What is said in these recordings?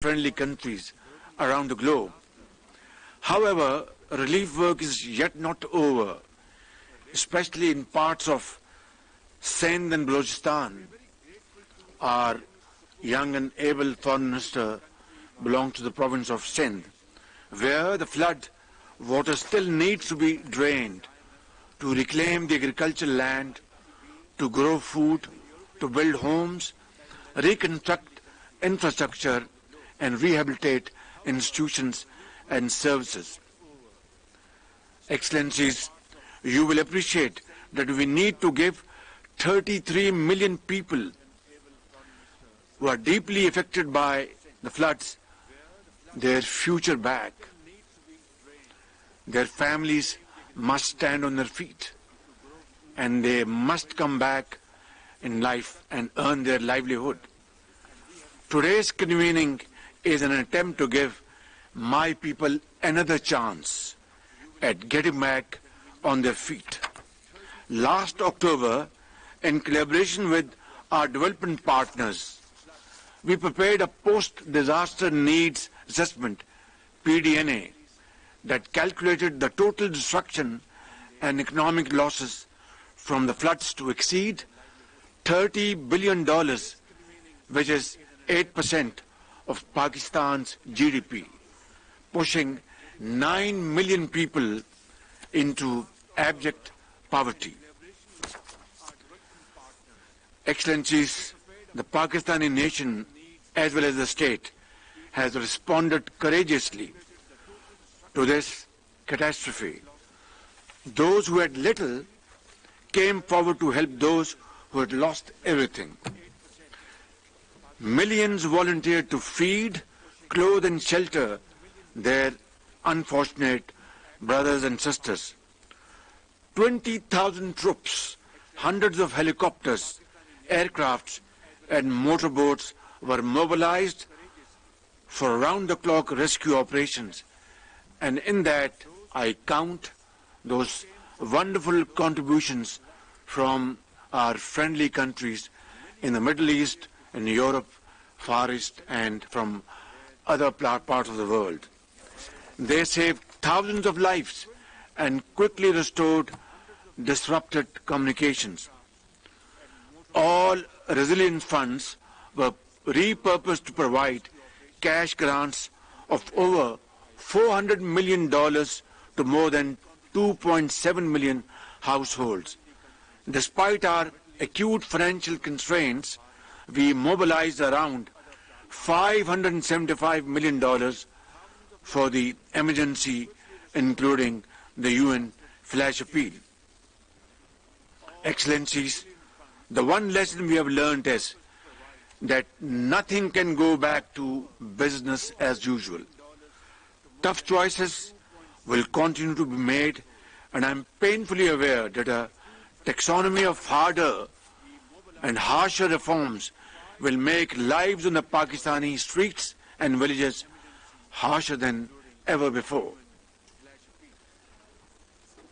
friendly countries around the globe. However, relief work is yet not over, especially in parts of Sindh and Balochistan. Our young and able foreign minister belongs to the province of Sindh, where the flood water still needs to be drained to reclaim the agricultural land, to grow food, to build homes, reconstruct infrastructure, and rehabilitate institutions and services. Excellencies, you will appreciate that we need to give 33 million people who are deeply affected by the floods their future back. Their families must stand on their feet, and they must come back in life and earn their livelihood. Today's convening is an attempt to give my people another chance at getting back on their feet. Last October, in collaboration with our development partners, we prepared a post-disaster needs assessment, PDNA, that calculated the total destruction and economic losses from the floods to exceed $30 billion, which is 8% of Pakistan's GDP, pushing 9 million people into abject poverty. Excellencies, the Pakistani nation, as well as the state, has responded courageously to this catastrophe. Those who had little came forward to help those who had lost everything. Millions volunteered to feed, clothe and shelter their unfortunate brothers and sisters. 20,000 troops, hundreds of helicopters, aircrafts and motorboats were mobilized for round-the-clock rescue operations. And in that, I count those wonderful contributions from our friendly countries in the Middle East, in Europe, Far East, and from other parts of the world. They saved thousands of lives and quickly restored disrupted communications. All resilience funds were repurposed to provide cash grants of over $400 million to more than 2.7 million households. Despite our acute financial constraints, we mobilized around $575 million for the emergency, including the UN flash appeal. Excellencies, the one lesson we have learned is that nothing can go back to business as usual. Tough choices will continue to be made, and I am painfully aware that a taxonomy of harder and harsher reforms will make lives on the Pakistani streets and villages harsher than ever before.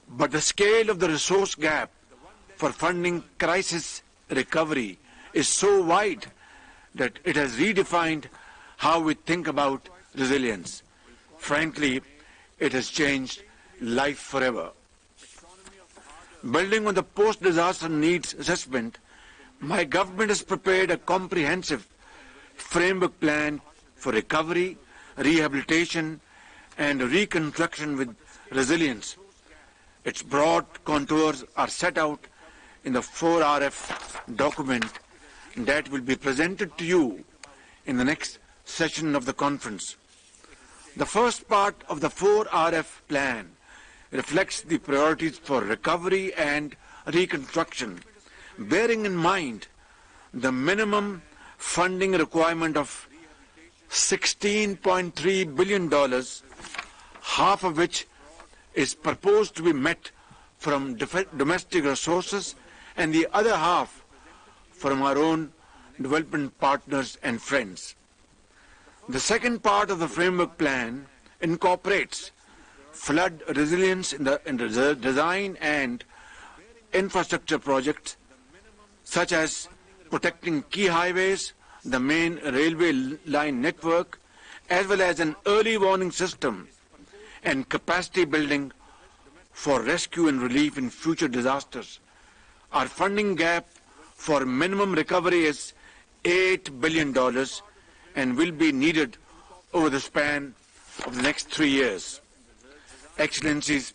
But the scale of the resource gap for funding crisis recovery is so wide that it has redefined how we think about resilience. Frankly, it has changed life forever. Building on the post-disaster needs assessment, my government has prepared a comprehensive framework plan for recovery, rehabilitation, and reconstruction with resilience. Its broad contours are set out in the 4RF document that will be presented to you in the next session of the conference. The first part of the 4RF plan reflects the priorities for recovery and reconstruction, bearing in mind the minimum funding requirement of $16.3 billion, half of which is proposed to be met from domestic resources and the other half from our own development partners and friends. The second part of the framework plan incorporates flood resilience in the design and infrastructure projects such as protecting key highways, the main railway line network, as well as an early warning system and capacity building for rescue and relief in future disasters. Our funding gap for minimum recovery is $8 billion and will be needed over the span of the next 3 years. Excellencies,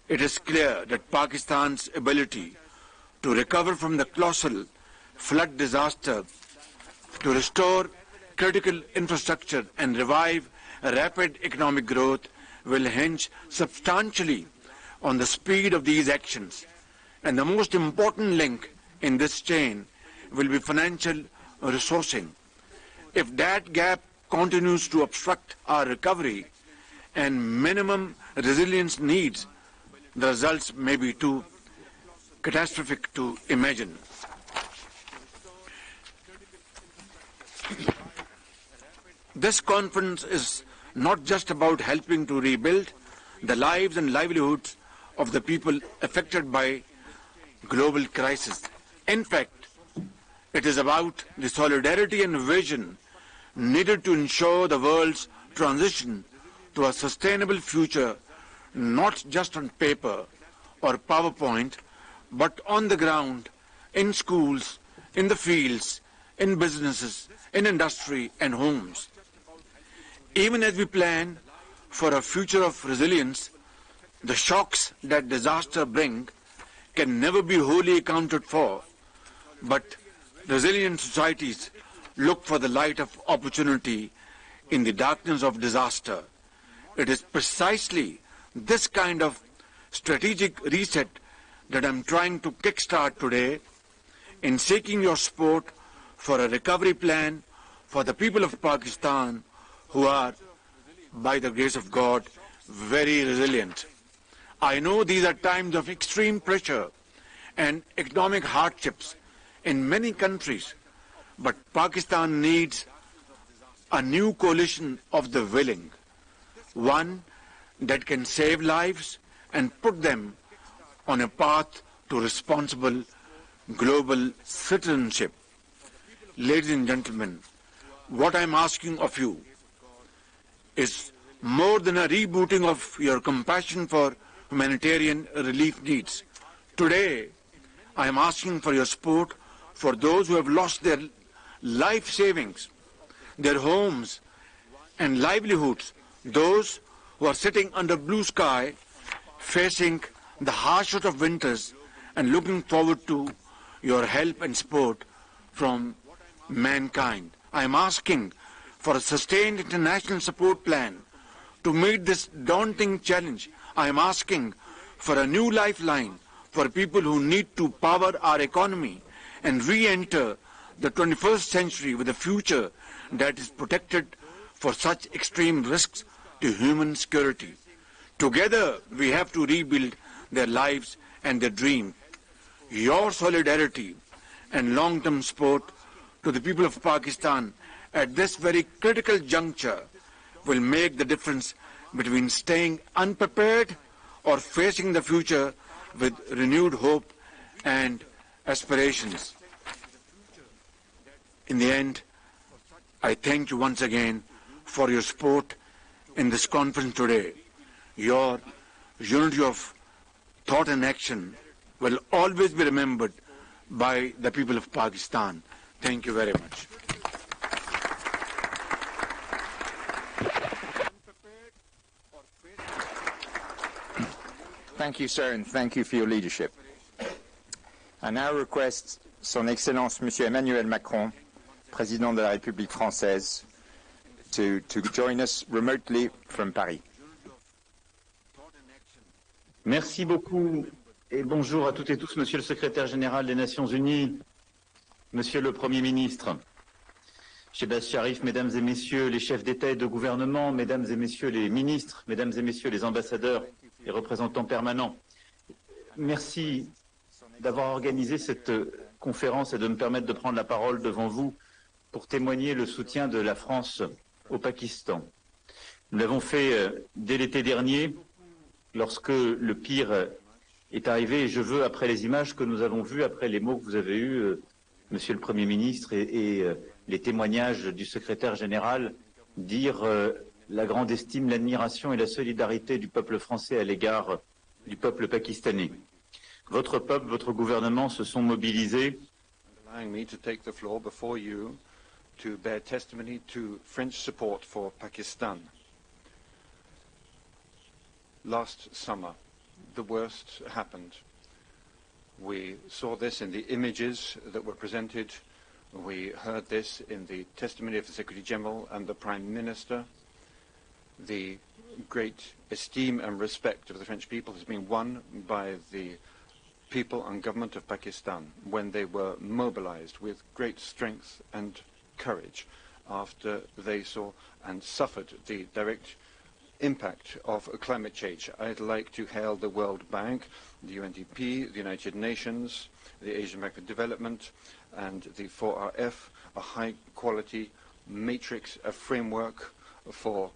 it is clear that Pakistan's ability to recover from the colossal flood disaster, to restore critical infrastructure and revive rapid economic growth will hinge substantially on the speed of these actions. And the most important link in this chain will be financial resourcing. If that gap continues to obstruct our recovery and minimum resilience needs, the results may be too catastrophic to imagine. This conference is not just about helping to rebuild the lives and livelihoods of the people affected by global crisis. In fact, it is about the solidarity and vision needed to ensure the world's transition to a sustainable future, not just on paper or PowerPoint, but on the ground, in schools, in the fields, in businesses, in industry and homes. Even as we plan for a future of resilience, the shocks that disaster bring can never be wholly accounted for, but resilient societies look for the light of opportunity in the darkness of disaster. It is precisely this kind of strategic reset that I'm trying to kickstart today in seeking your support for a recovery plan for the people of Pakistan who are, by the grace of God, very resilient. I know these are times of extreme pressure and economic hardships in many countries, but Pakistan needs a new coalition of the willing, one that can save lives and put them on a path to responsible global citizenship. Ladies and gentlemen, what I'm asking of you is more than a rebooting of your compassion for humanitarian relief needs. Today, I am asking for your support for those who have lost their life savings, their homes and livelihoods, those who are sitting under blue sky, facing the harshest of winters and looking forward to your help and support from mankind. I am asking for a sustained international support plan to meet this daunting challenge. I am asking for a new lifeline for people who need to power our economy and re-enter the 21st century with a future that is protected for such extreme risks to human security. Together, we have to rebuild their lives and their dreams. Your solidarity and long-term support to the people of Pakistan at this very critical juncture will make the difference between staying unprepared or facing the future with renewed hope and aspirations. In the end, I thank you once again for your support in this conference today. Your unity of thought and action will always be remembered by the people of Pakistan. Thank you very much. Thank you, sir, and thank you for your leadership. I now request Son Excellence Monsieur Emmanuel Macron, Président de la République française, to join us remotely from Paris. Merci beaucoup et bonjour à toutes et tous, Monsieur le Secrétaire général des Nations Unies, Monsieur le Premier ministre, Shehbaz Sharif, Mesdames et Messieurs les chefs d'État et de gouvernement, Mesdames et Messieurs les ministres, Mesdames et Messieurs les ambassadeurs et représentants permanents. Merci d'avoir organisé cette conférence et de me permettre de prendre la parole devant vous pour témoigner le soutien de la France au Pakistan. Nous l'avons fait dès l'été dernier, lorsque le pire est arrivé, et je veux, après les images que nous avons vues, après les mots que vous avez eus, Monsieur le Premier ministre, et les témoignages du secrétaire général, dire la grande estime, l'admiration et la solidarité du peuple français à l'égard du peuple pakistanais. Votre peuple, votre gouvernement se sont mobilisés. Allowing me to take the floor before you to bear testimony to French support for Pakistan. Last summer, the worst happened. We saw this in the images that were presented. We heard this in the testimony of the Secretary General and the Prime Minister. The great esteem and respect of the French people has been won by the people and government of Pakistan when they were mobilized with great strength and courage after they saw and suffered the direct impact of climate change. I'd like to hail the World Bank, the UNDP, the United Nations, the Asian Bank for Development, and the 4RF, a high-quality matrix, a framework for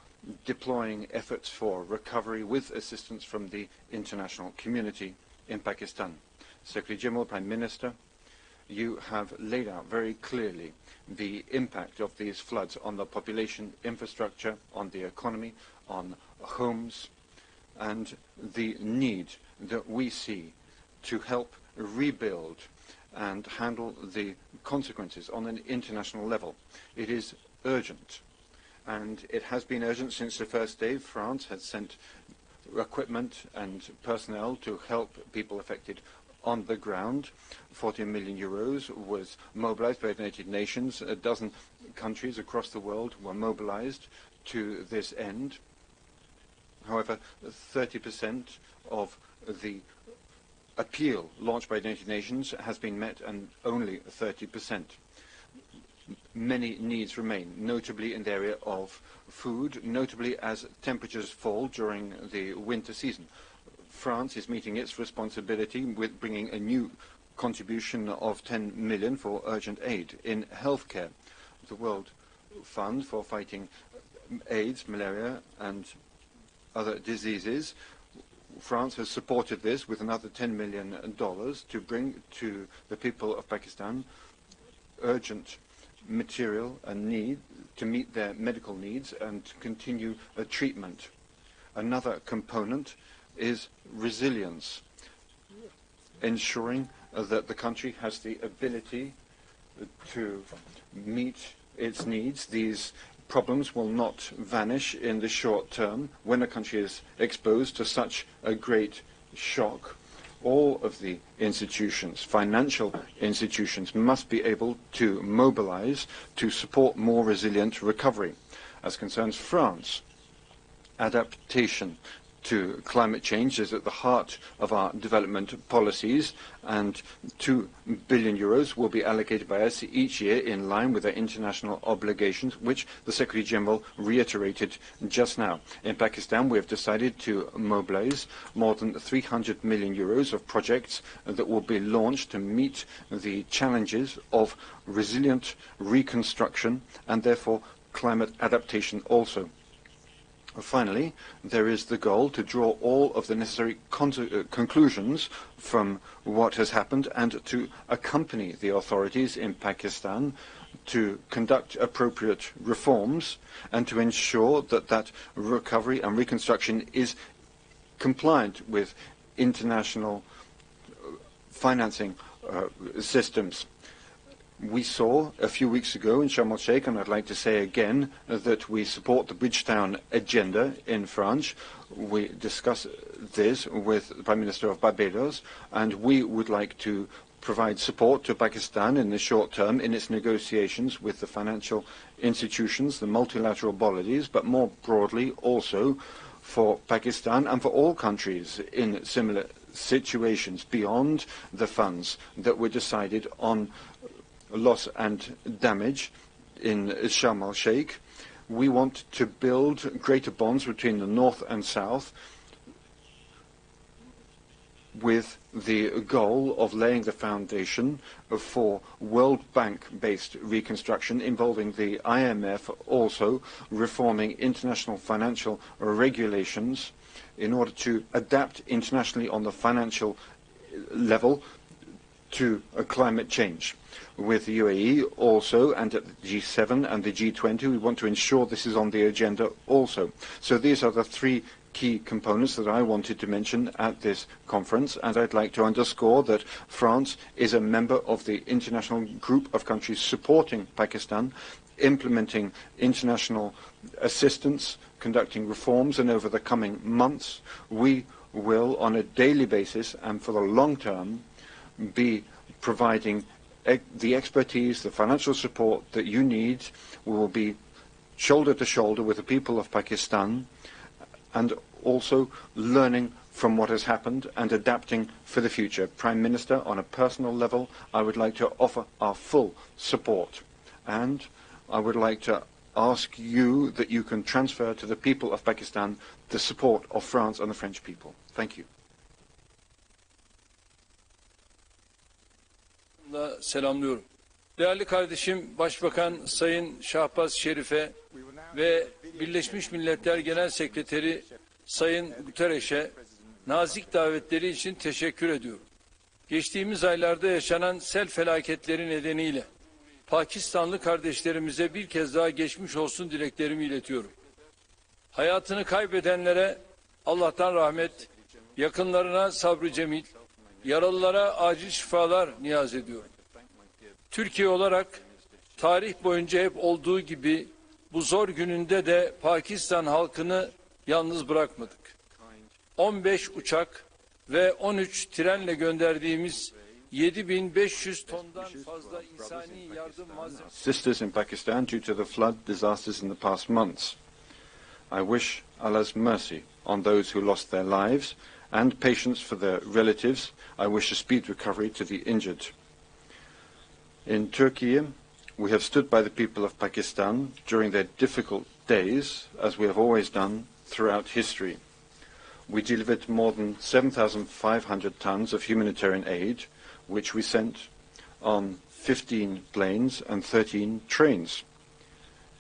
deploying efforts for recovery with assistance from the international community in Pakistan. Secretary General, Prime Minister, you have laid out very clearly the impact of these floods on the population, infrastructure, on the economy, on homes, and the need that we see to help rebuild and handle the consequences on an international level. It is urgent, and it has been urgent since the first day. France has sent equipment and personnel to help people affected on the ground. 14 million euros was mobilized by the United Nations. A dozen countries across the world were mobilized to this end. However, 30% of the appeal launched by the United Nations has been met, and only 30%. Many needs remain, notably in the area of food, notably as temperatures fall during the winter season. France is meeting its responsibility with bringing a new contribution of 10 million for urgent aid in healthcare. The World Fund for fighting AIDS, malaria, and other diseases. France has supported this with another $10 million to bring to the people of Pakistan urgent material and need to meet their medical needs and to continue treatment. Another component is resilience, ensuring that the country has the ability to meet its needs. These problems will not vanish in the short term when a country is exposed to such a great shock. All of the institutions, financial institutions, must be able to mobilize to support more resilient recovery. As concerns France, adaptation to climate change is at the heart of our development policies, and 2 billion euros will be allocated by us each year in line with our international obligations, which the Secretary General reiterated just now. In Pakistan, we have decided to mobilize more than 300 million euros of projects that will be launched to meet the challenges of resilient reconstruction and therefore climate adaptation also. Finally, there is the goal to draw all of the necessary conclusions from what has happened and to accompany the authorities in Pakistan to conduct appropriate reforms and to ensure that that recovery and reconstruction is compliant with international financing systems. We saw a few weeks ago in Sharm el-Sheikh, and I'd like to say again, that we support the Bridgetown agenda in France. We discuss this with the Prime Minister of Barbados, and we would like to provide support to Pakistan in the short term in its negotiations with the financial institutions, the multilateral bodies, but more broadly also for Pakistan and for all countries in similar situations beyond the funds that were decided on loss and damage in Sharm el-Sheikh. We want to build greater bonds between the North and South with the goal of laying the foundation for World Bank-based reconstruction involving the IMF, also reforming international financial regulations in order to adapt internationally on the financial level to climate change. With the UAE also, and at the G7 and the G20, we want to ensure this is on the agenda also. So these are the three key components that I wanted to mention at this conference, and I'd like to underscore that France is a member of the international group of countries supporting Pakistan, implementing international assistance, conducting reforms, and over the coming months we will, on a daily basis and for the long term, be providing the expertise, the financial support that you need. We will be shoulder to shoulder with the people of Pakistan and also learning from what has happened and adapting for the future. Prime Minister, on a personal level, I would like to offer our full support, and I would like to ask you that you can transfer to the people of Pakistan the support of France and the French people. Thank you. Selamlıyorum. Değerli kardeşim Başbakan Sayın Şahbaz Şerif'e ve Birleşmiş Milletler Genel Sekreteri Sayın Guterres'e nazik davetleri için teşekkür ediyorum. Geçtiğimiz aylarda yaşanan sel felaketleri nedeniyle Pakistanlı kardeşlerimize bir kez daha geçmiş olsun dileklerimi iletiyorum. Hayatını kaybedenlere Allah'tan rahmet, yakınlarına sabrı cemil, yaralılara acil şifalar niyaz ediyorum. Türkiye olarak tarih boyunca hep olduğu gibi bu zor gününde de Pakistan halkını yalnız bırakmadık. 15 uçak ve 13 trenle gönderdiğimiz 7.500 tondan fazla insani yardım malzemesi. Sisters in Pakistan due to the flood disasters in the past months. I wish Allah's mercy on those who lost their lives and patience for their relatives. I wish a speed recovery to the injured. In Turkey, we have stood by the people of Pakistan during their difficult days, as we have always done throughout history. We delivered more than 7,500 tons of humanitarian aid, which we sent on 15 planes and 13 trains.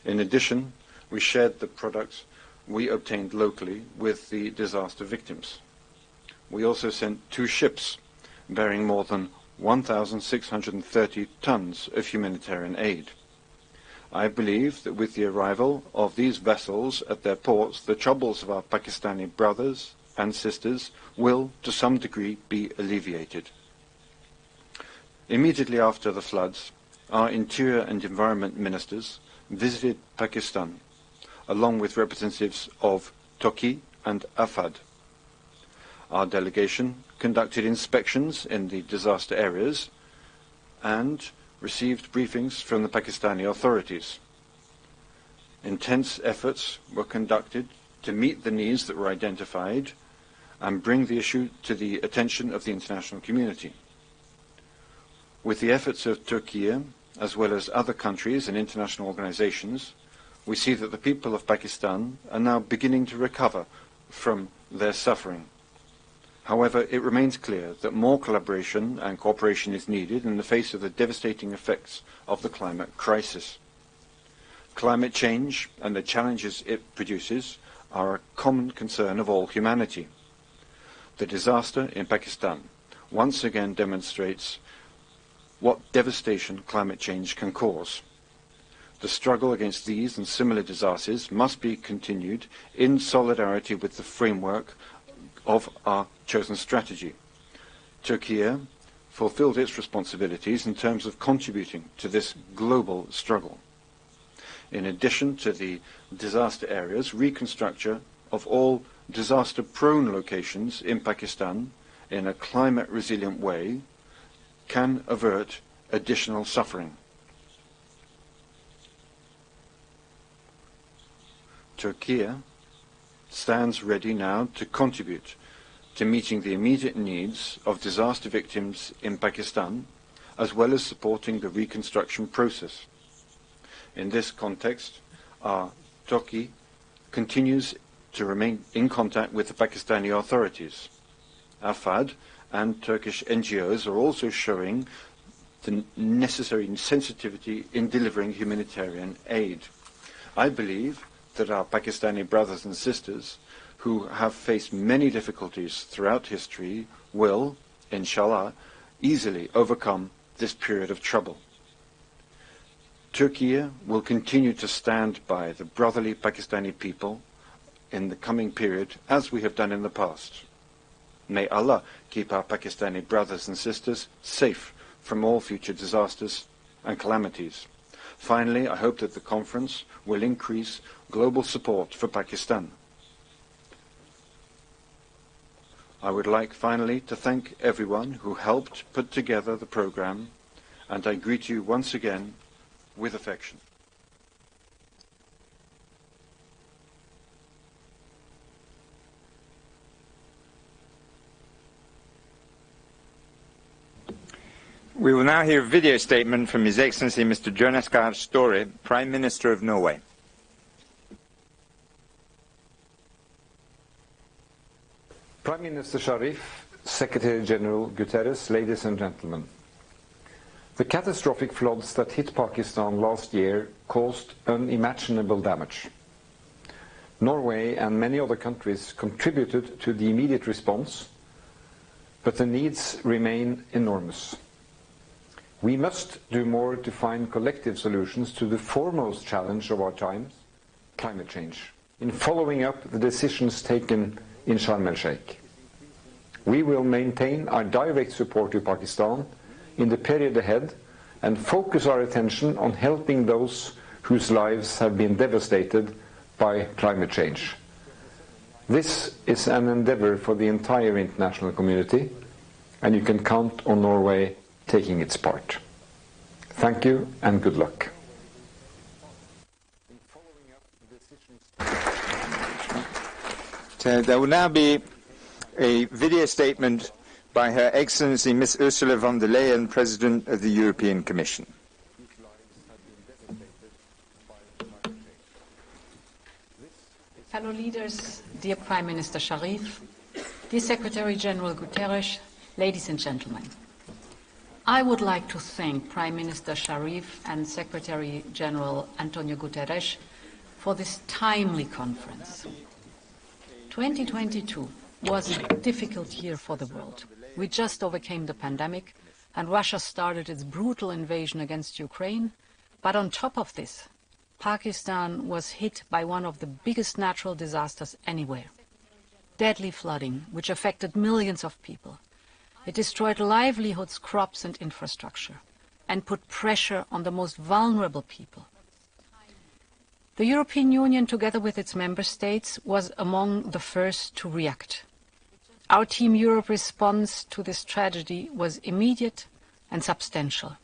In addition, we shared the products we obtained locally with the disaster victims. We also sent 2 ships bearing more than 1,630 tons of humanitarian aid. I believe that with the arrival of these vessels at their ports, the troubles of our Pakistani brothers and sisters will, to some degree, be alleviated. Immediately after the floods, our Interior and Environment Ministers visited Pakistan, along with representatives of Toki and Afad. Our delegation conducted inspections in the disaster areas and received briefings from the Pakistani authorities. Intense efforts were conducted to meet the needs that were identified and bring the issue to the attention of the international community. With the efforts of Turkey, as well as other countries and international organizations, we see that the people of Pakistan are now beginning to recover from their suffering. However, it remains clear that more collaboration and cooperation is needed in the face of the devastating effects of the climate crisis. Climate change and the challenges it produces are a common concern of all humanity. The disaster in Pakistan once again demonstrates what devastation climate change can cause. The struggle against these and similar disasters must be continued in solidarity with the framework of our chosen strategy. Turkey fulfilled its responsibilities in terms of contributing to this global struggle. In addition to the disaster areas, reconstruction of all disaster-prone locations in Pakistan in a climate-resilient way can avert additional suffering. Turkey stands ready now to contribute to meeting the immediate needs of disaster victims in Pakistan, as well as supporting the reconstruction process. In this context, our Turkey continues to remain in contact with the Pakistani authorities. AFAD and Turkish NGOs are also showing the necessary sensitivity in delivering humanitarian aid. I believe that our Pakistani brothers and sisters, who have faced many difficulties throughout history, will, inshallah, easily overcome this period of trouble. Turkey will continue to stand by the brotherly Pakistani people in the coming period, as we have done in the past. May Allah keep our Pakistani brothers and sisters safe from all future disasters and calamities. Finally, I hope that the conference will increase global support for Pakistan. I would like finally to thank everyone who helped put together the program, and I greet you once again with affection. We will now hear a video statement from His Excellency Mr. Jonas Gahr Støre, Prime Minister of Norway. Prime Minister Sharif, Secretary General Guterres, ladies and gentlemen. The catastrophic floods that hit Pakistan last year caused unimaginable damage. Norway and many other countries contributed to the immediate response, but the needs remain enormous. We must do more to find collective solutions to the foremost challenge of our times, climate change, in following up the decisions taken in Sharm el-Sheikh. We will maintain our direct support to Pakistan in the period ahead and focus our attention on helping those whose lives have been devastated by climate change. This is an endeavor for the entire international community, and you can count on Norway taking its part. Thank you and good luck. There will now be a video statement by Her Excellency Ms. Ursula von der Leyen, President of the European Commission. Fellow leaders, dear Prime Minister Sharif, dear Secretary General Guterres, ladies and gentlemen. I would like to thank Prime Minister Sharif and Secretary General Antonio Guterres for this timely conference. 2022 was a difficult year for the world. We just overcame the pandemic, and Russia started its brutal invasion against Ukraine. But on top of this, Pakistan was hit by one of the biggest natural disasters anywhere. Deadly flooding, which affected millions of people. It destroyed livelihoods, crops and infrastructure, and put pressure on the most vulnerable people. The European Union, together with its member states, was among the first to react. Our Team Europe response to this tragedy was immediate and substantial.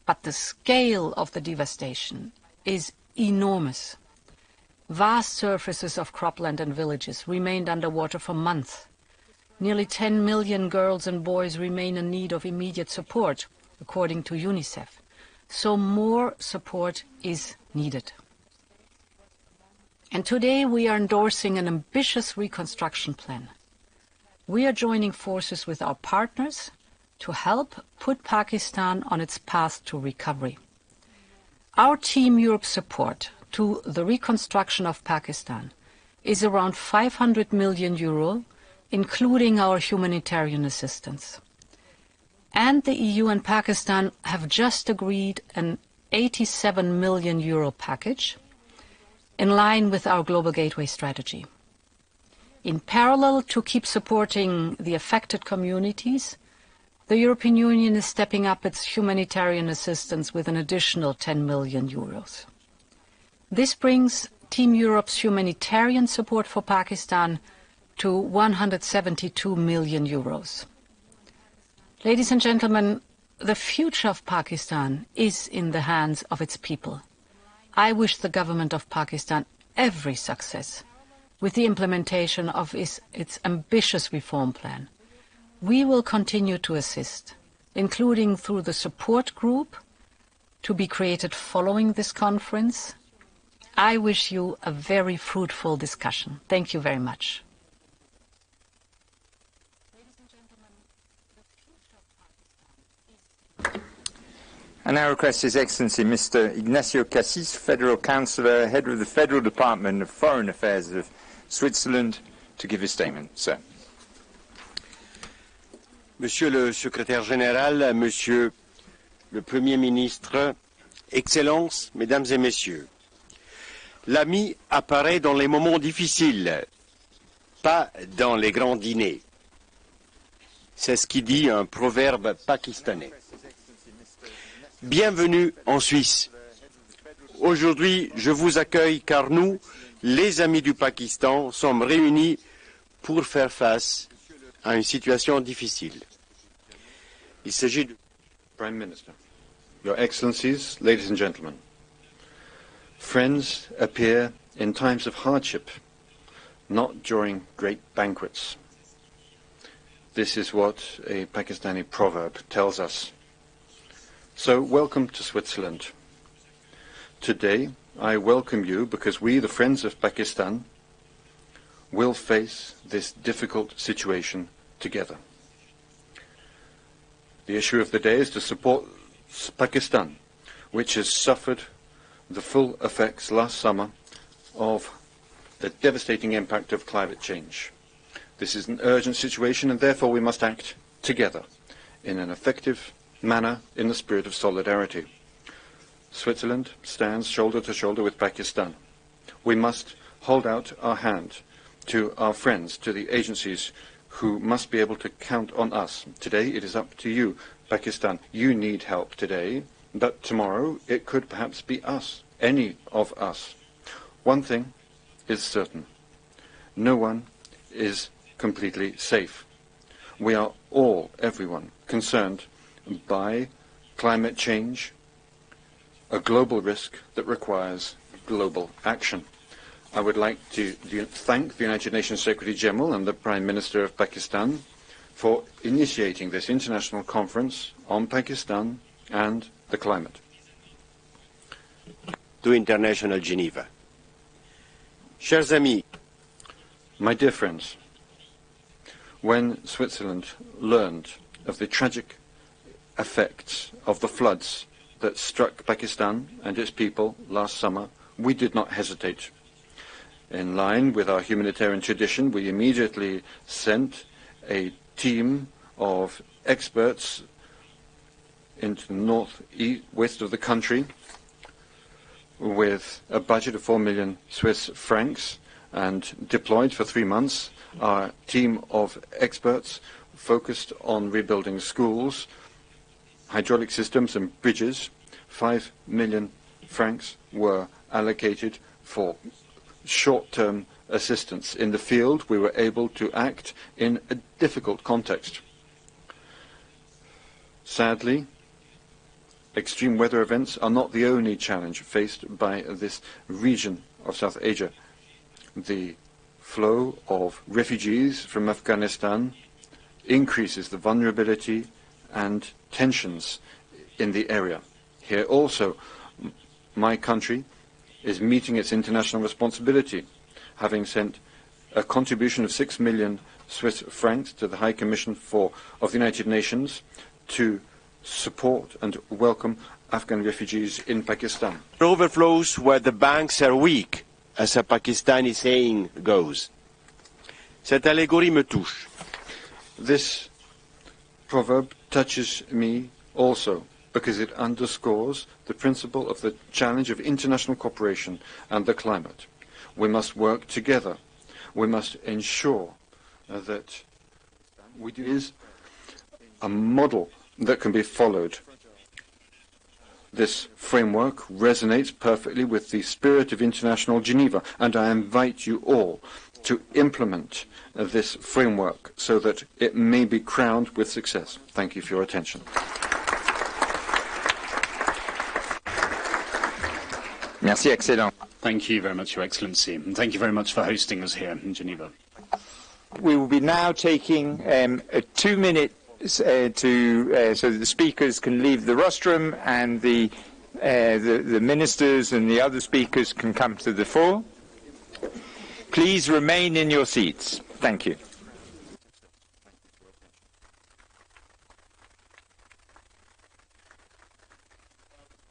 But the scale of the devastation is enormous. Vast surfaces of cropland and villages remained underwater for months. Nearly 10 million girls and boys remain in need of immediate support, according to UNICEF. So more support is needed. And today we are endorsing an ambitious reconstruction plan. We are joining forces with our partners to help put Pakistan on its path to recovery. Our Team Europe support to the reconstruction of Pakistan is around 500 million euro, including our humanitarian assistance. And the EU and Pakistan have just agreed an 87 million euro package in line with our Global Gateway strategy. In parallel to keep supporting the affected communities, the European Union is stepping up its humanitarian assistance with an additional 10 million euros. This brings Team Europe's humanitarian support for Pakistan to 172 million euros. Ladies and gentlemen, the future of Pakistan is in the hands of its people. I wish the government of Pakistan every success with the implementation of its ambitious reform plan. We will continue to assist, including through the support group to be created following this conference. I wish you a very fruitful discussion. Thank you very much. I now request His Excellency Mr. Ignacio Cassis, Federal Councillor, Head of the Federal Department of Foreign Affairs of Switzerland, to give his statement. Sir. Monsieur le secrétaire général, Monsieur le Premier ministre, Excellences, Mesdames et Messieurs, l'ami apparaît dans les moments difficiles, pas dans les grands dîners. C'est ce qui dit un proverbe pakistanais. Bienvenue en Suisse. Aujourd'hui, je vous accueille car nous, les amis du Pakistan, sommes réunis pour faire face à une situation difficile. Il s'agit de... Prime Minister, Your Excellencies, ladies and gentlemen, friends appear in times of hardship, not during great banquets. This is what a Pakistani proverb tells us. So, welcome to Switzerland. Today, I welcome you because we, the friends of Pakistan, will face this difficult situation together. The issue of the day is to support Pakistan, which has suffered the full effects last summer of the devastating impact of climate change. This is an urgent situation and therefore we must act together in an effective manner in the spirit of solidarity. Switzerland stands shoulder to shoulder with Pakistan. We must hold out our hand to our friends, to the agencies who must be able to count on us. Today it is up to you, Pakistan. You need help today, but tomorrow it could perhaps be us, any of us. One thing is certain. No one is completely safe. We are all, everyone, concerned by climate change, a global risk that requires global action. I would like to thank the United Nations Secretary-General and the Prime Minister of Pakistan for initiating this international conference on Pakistan and the climate. To International Geneva. Chers amis, my dear friends, when Switzerland learned of the tragic effects of the floods that struck Pakistan and its people last summer, we did not hesitate. In line with our humanitarian tradition, we immediately sent a team of experts into the north-west of the country with a budget of 4 million Swiss francs and deployed for 3 months. Our team of experts focused on rebuilding schools, hydraulic systems and bridges. 5 million francs were allocated for short-term assistance. In the field, we were able to act in a difficult context. Sadly, extreme weather events are not the only challenge faced by this region of South Asia. The flow of refugees from Afghanistan increases the vulnerability and tensions in the area. Here also, my country is meeting its international responsibility, having sent a contribution of 6 million Swiss francs to the High Commission of the United Nations to support and welcome Afghan refugees in Pakistan. overflows where the banks are weak, as a Pakistani saying goes. Cette allégorie me touche. This proverb touches me also, because it underscores the principle of the challenge of international cooperation and the climate. We must work together. We must ensure that we do is a model that can be followed. This framework resonates perfectly with the spirit of International Geneva, and I invite you all to implement this framework so that it may be crowned with success. Thank you for your attention. Merci, excellent. Thank you very much, Your Excellency, and thank you very much for hosting us here in Geneva. We will be now taking a 2-minute so that the speakers can leave the rostrum and the ministers and the other speakers can come to the fore. Please remain in your seats. Thank you.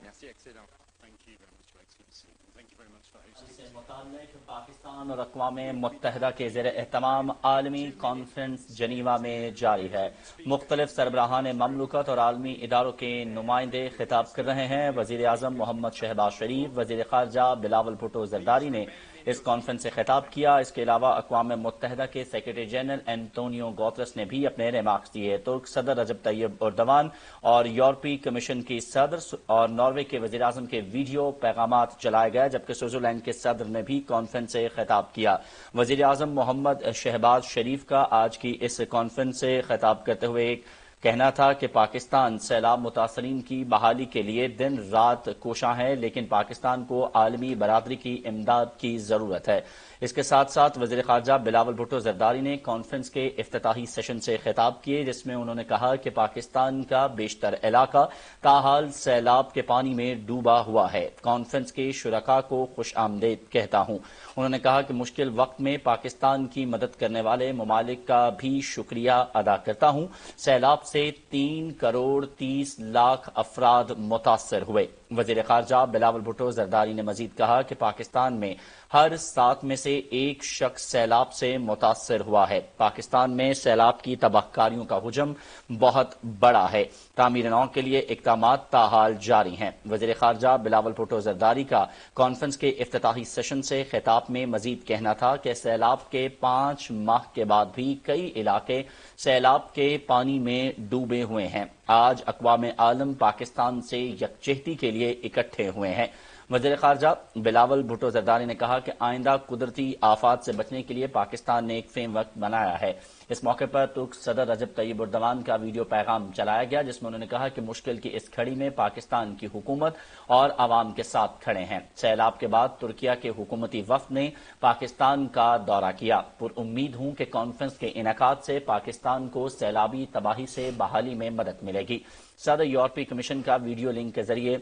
Merci, excellent. Thank you very much, Your Excellency, and thank you very much for hosting us. मुताल्लिक़ Pakistan اور اقوام متحدہ کے زیر اہتمام عالمی conference Geneva میں جاری ہے۔ مختلف سربراہان مملکت اور عالمی اداروں کے نمائندے خطاب کر رہے ہیں۔ وزیر اعظم محمد شہباز شریف، وزیر خارجہ بلاول بھٹو زرداری نے اس کانفرنس سے خطاب کیا۔ اس کے علاوہ اقوام متحدہ کے سیکرٹری جنرل اینٹونیو گوترس نے بھی اپنے ریمارکس دیے۔ ترک صدر رجب طیب ایردوان اور یورپی کمیشن کی صدر اور ناروے کے وزیر اعظم کے ویڈیو پیغامات چلائے گئے، جبکہ سوئٹزرلینڈ کے صدر نے بھی کانفرنس سے خطاب کیا۔ وزیر اعظم محمد شہباز شریف کا آج کی اس کانفرنس سے خطاب کرتے ہوئے ایک کہنا تھا کہ پاکستان سیلاب متاثرین کی بحالی کے لیے دن رات کوشاں ہے، لیکن پاکستان کو عالمی برادری کی امداد کی ضرورت ہے۔ اس کے ساتھ ساتھ وزیر خارجہ بلاول بھٹو زرداری نے کانفرنس کے افتتاحی سیشن سے خطاب کیے، جس میں انہوں نے کہا کہ پاکستان کا بیشتر علاقہ تاحال سیلاب کے پانی میں ڈوبا ہوا ہے۔ کانفرنس کے شرکاء کو خوش آمدید کہتا ہوں۔ انہوں نے کہا کہ مشکل وقت میں پاکستان کی مدد کرنے والے ممالک کا بھی شکریہ ادا کرتا ہوں۔ سیلاب سے 3 کروڑ 30 لاکھ افراد متاثر ہوئے۔ وزیر خارجہ بلاول بھٹو زرداری نے مزید کہا کہ پاکستان میں ہر 7 میں سے 1 شخص سیلاب سے متاثر ہوا ہے۔ پاکستان میں سیلاب کی تباہ کاریوں کا حجم بہت بڑا ہے۔ تعمیر نو کے لیے اقدامات تاحال جاری ہیں۔ وزیر خارجہ بلاول بھٹو زرداری کا کانفرنس کے افتتاحی سیشن سے خطاب میں مزید کہنا تھا کہ سیلاب کے 5 ماہ کے بعد بھی کئی علاقے سیلاب کے پانی میں ڈوبے ہوئے ہیں۔ آج اقوام عالم پاکستان سے یکجہتی کے لیے اکٹھے ہوئے ہیں۔ وزیر خارجہ بلاول بھٹو زرداری نے کہا کہ آئندہ قدرتی آفات سے بچنے کے لیے پاکستان نے ایک فریم ورک بنایا ہے۔ اس موقع پر ترک صدر رجب طیب ایردوان کا ویڈیو پیغام چلایا گیا، جس میں انہوں نے کہا کہ مشکل کی اس گھڑی میں پاکستان کی حکومت اور عوام کے ساتھ کھڑے ہیں۔ سیلاب کے بعد ترکیہ کے حکومتی وفد نے پاکستان کا دورہ کیا۔ پر امید ہوں کہ کانفرنس کے انعقاد سے پاکستان کو سیلابی تباہی سے بحالی میں مدد ملے گی۔ صدر یورپی کمیشن کا ویڈیو لنک کے ذریعے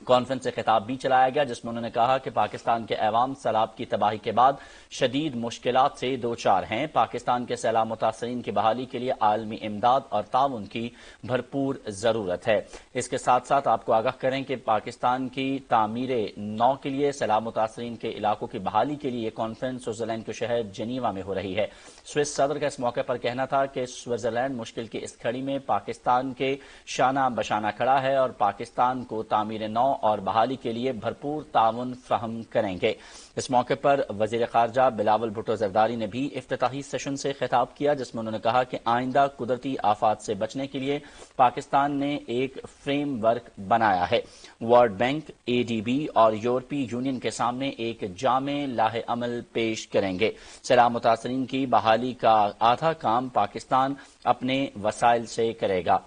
کانفرنس سے خطاب بھی چلایا گیا، جس میں انہوں نے کہا کہ پاکستان کے عوام سیلاب کی تباہی کے بعد شدید مشکلات سے دوچار ہیں۔ پاکستان کے سیلاب متاثرین کی بحالی کے لیے عالمی امداد اور تعاون کی بھرپور ضرورت ہے۔ اس کے ساتھ ساتھ آپ کو آگاہ کریں کہ پاکستان کی تعمیر نو کے لیے سیلاب متاثرین کے علاقوں کی بحالی کے لیے یہ کانفرنس سوئٹزرلینڈ کے شہر جنیوا میں ہو رہی ہے۔ سوئس صدر کا اس موقع پر کہنا تھا کہ سوئٹزرلینڈ مشکل کی اس گھڑی میں پاکستان کے شانہ بشانہ کھڑا ہے اور پاکستان کو تعمیر نو اور بحالی کے لیے بھرپور تعاون فراہم کریں گے۔ اس موقع پر وزیر خارجہ بلاول بھٹو زرداری نے بھی افتتاحی سیشن سے خطاب کیا، جس میں انہوں نے کہا کہ آئندہ قدرتی آفات سے بچنے کے لیے پاکستان نے ایک فریم ورک بنایا ہے۔ ورلڈ بینک، ADB اور یورپی یونین کے سامنے ایک جامع لاہ عمل پیش کریں گے۔ سیلاب متاثرین کی بحالی کا آدھا کام پاکستان اپنے وسائل سے کرے گا۔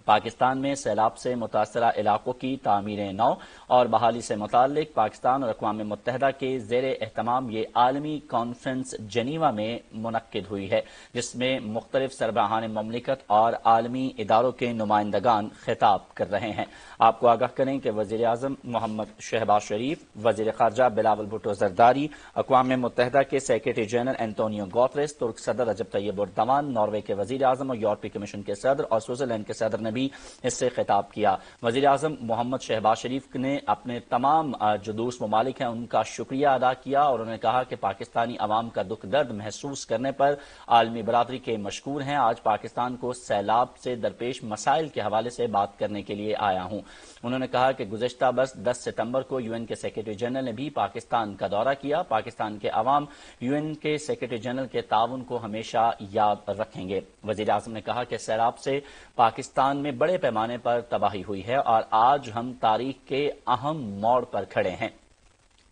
پاکستان میں سیلاب سے متاثرہ علاقوں کی تعمیر نو اور بحالی سے متعلق پاکستان اور اقوام متحدہ کے زیر اہتمام یہ عالمی کانفرنس جنیوا میں منعقد ہوئی ہے، جس میں مختلف سربراہان مملکت اور عالمی اداروں کے نمائندگان خطاب کر رہے ہیں۔ آپ کو آگاہ کریں کہ وزیر اعظم محمد شہباز شریف، وزیر خارجہ بلاول بھٹو زرداری، اقوام متحدہ کے سیکرٹری جنرل اینٹونیو گوتریس، ترک صدر رجب طیب ایردوان، ناروے کے وزیر اعظم اور یورپی کمیشن کے صدر اور سوئٹزرلینڈ کے صدر نے بھی اس سے خطاب کیا۔ وزیر اعظم محمد شہباز شریف نے اپنے تمام جو دوست ممالک ہیں ان کا شکریہ ادا کیا اور انہوں نے کہا کہ پاکستانی عوام کا دکھ درد محسوس کرنے پر عالمی برادری کے مشکور ہیں۔ آج پاکستان کو سیلاب سے درپیش مسائل کے حوالے سے بات کرنے کے لیے آیا ہوں۔ انہوں نے کہا کہ گزشتہ برس 10 ستمبر کو UN کے سیکرٹری جنرل نے بھی پاکستان کا دورہ کیا۔ پاکستان کے عوام UN کے سیکرٹری جنرل کے تعاون کو ہمیشہ یاد رکھیں گے۔ وزیر اعظم نے کہا کہ سیلاب سے پاکستان میں بڑے پیمانے پر تباہی ہوئی ہے اور آج ہم تاریخ کے اہم موڑ پر کھڑے ہیں۔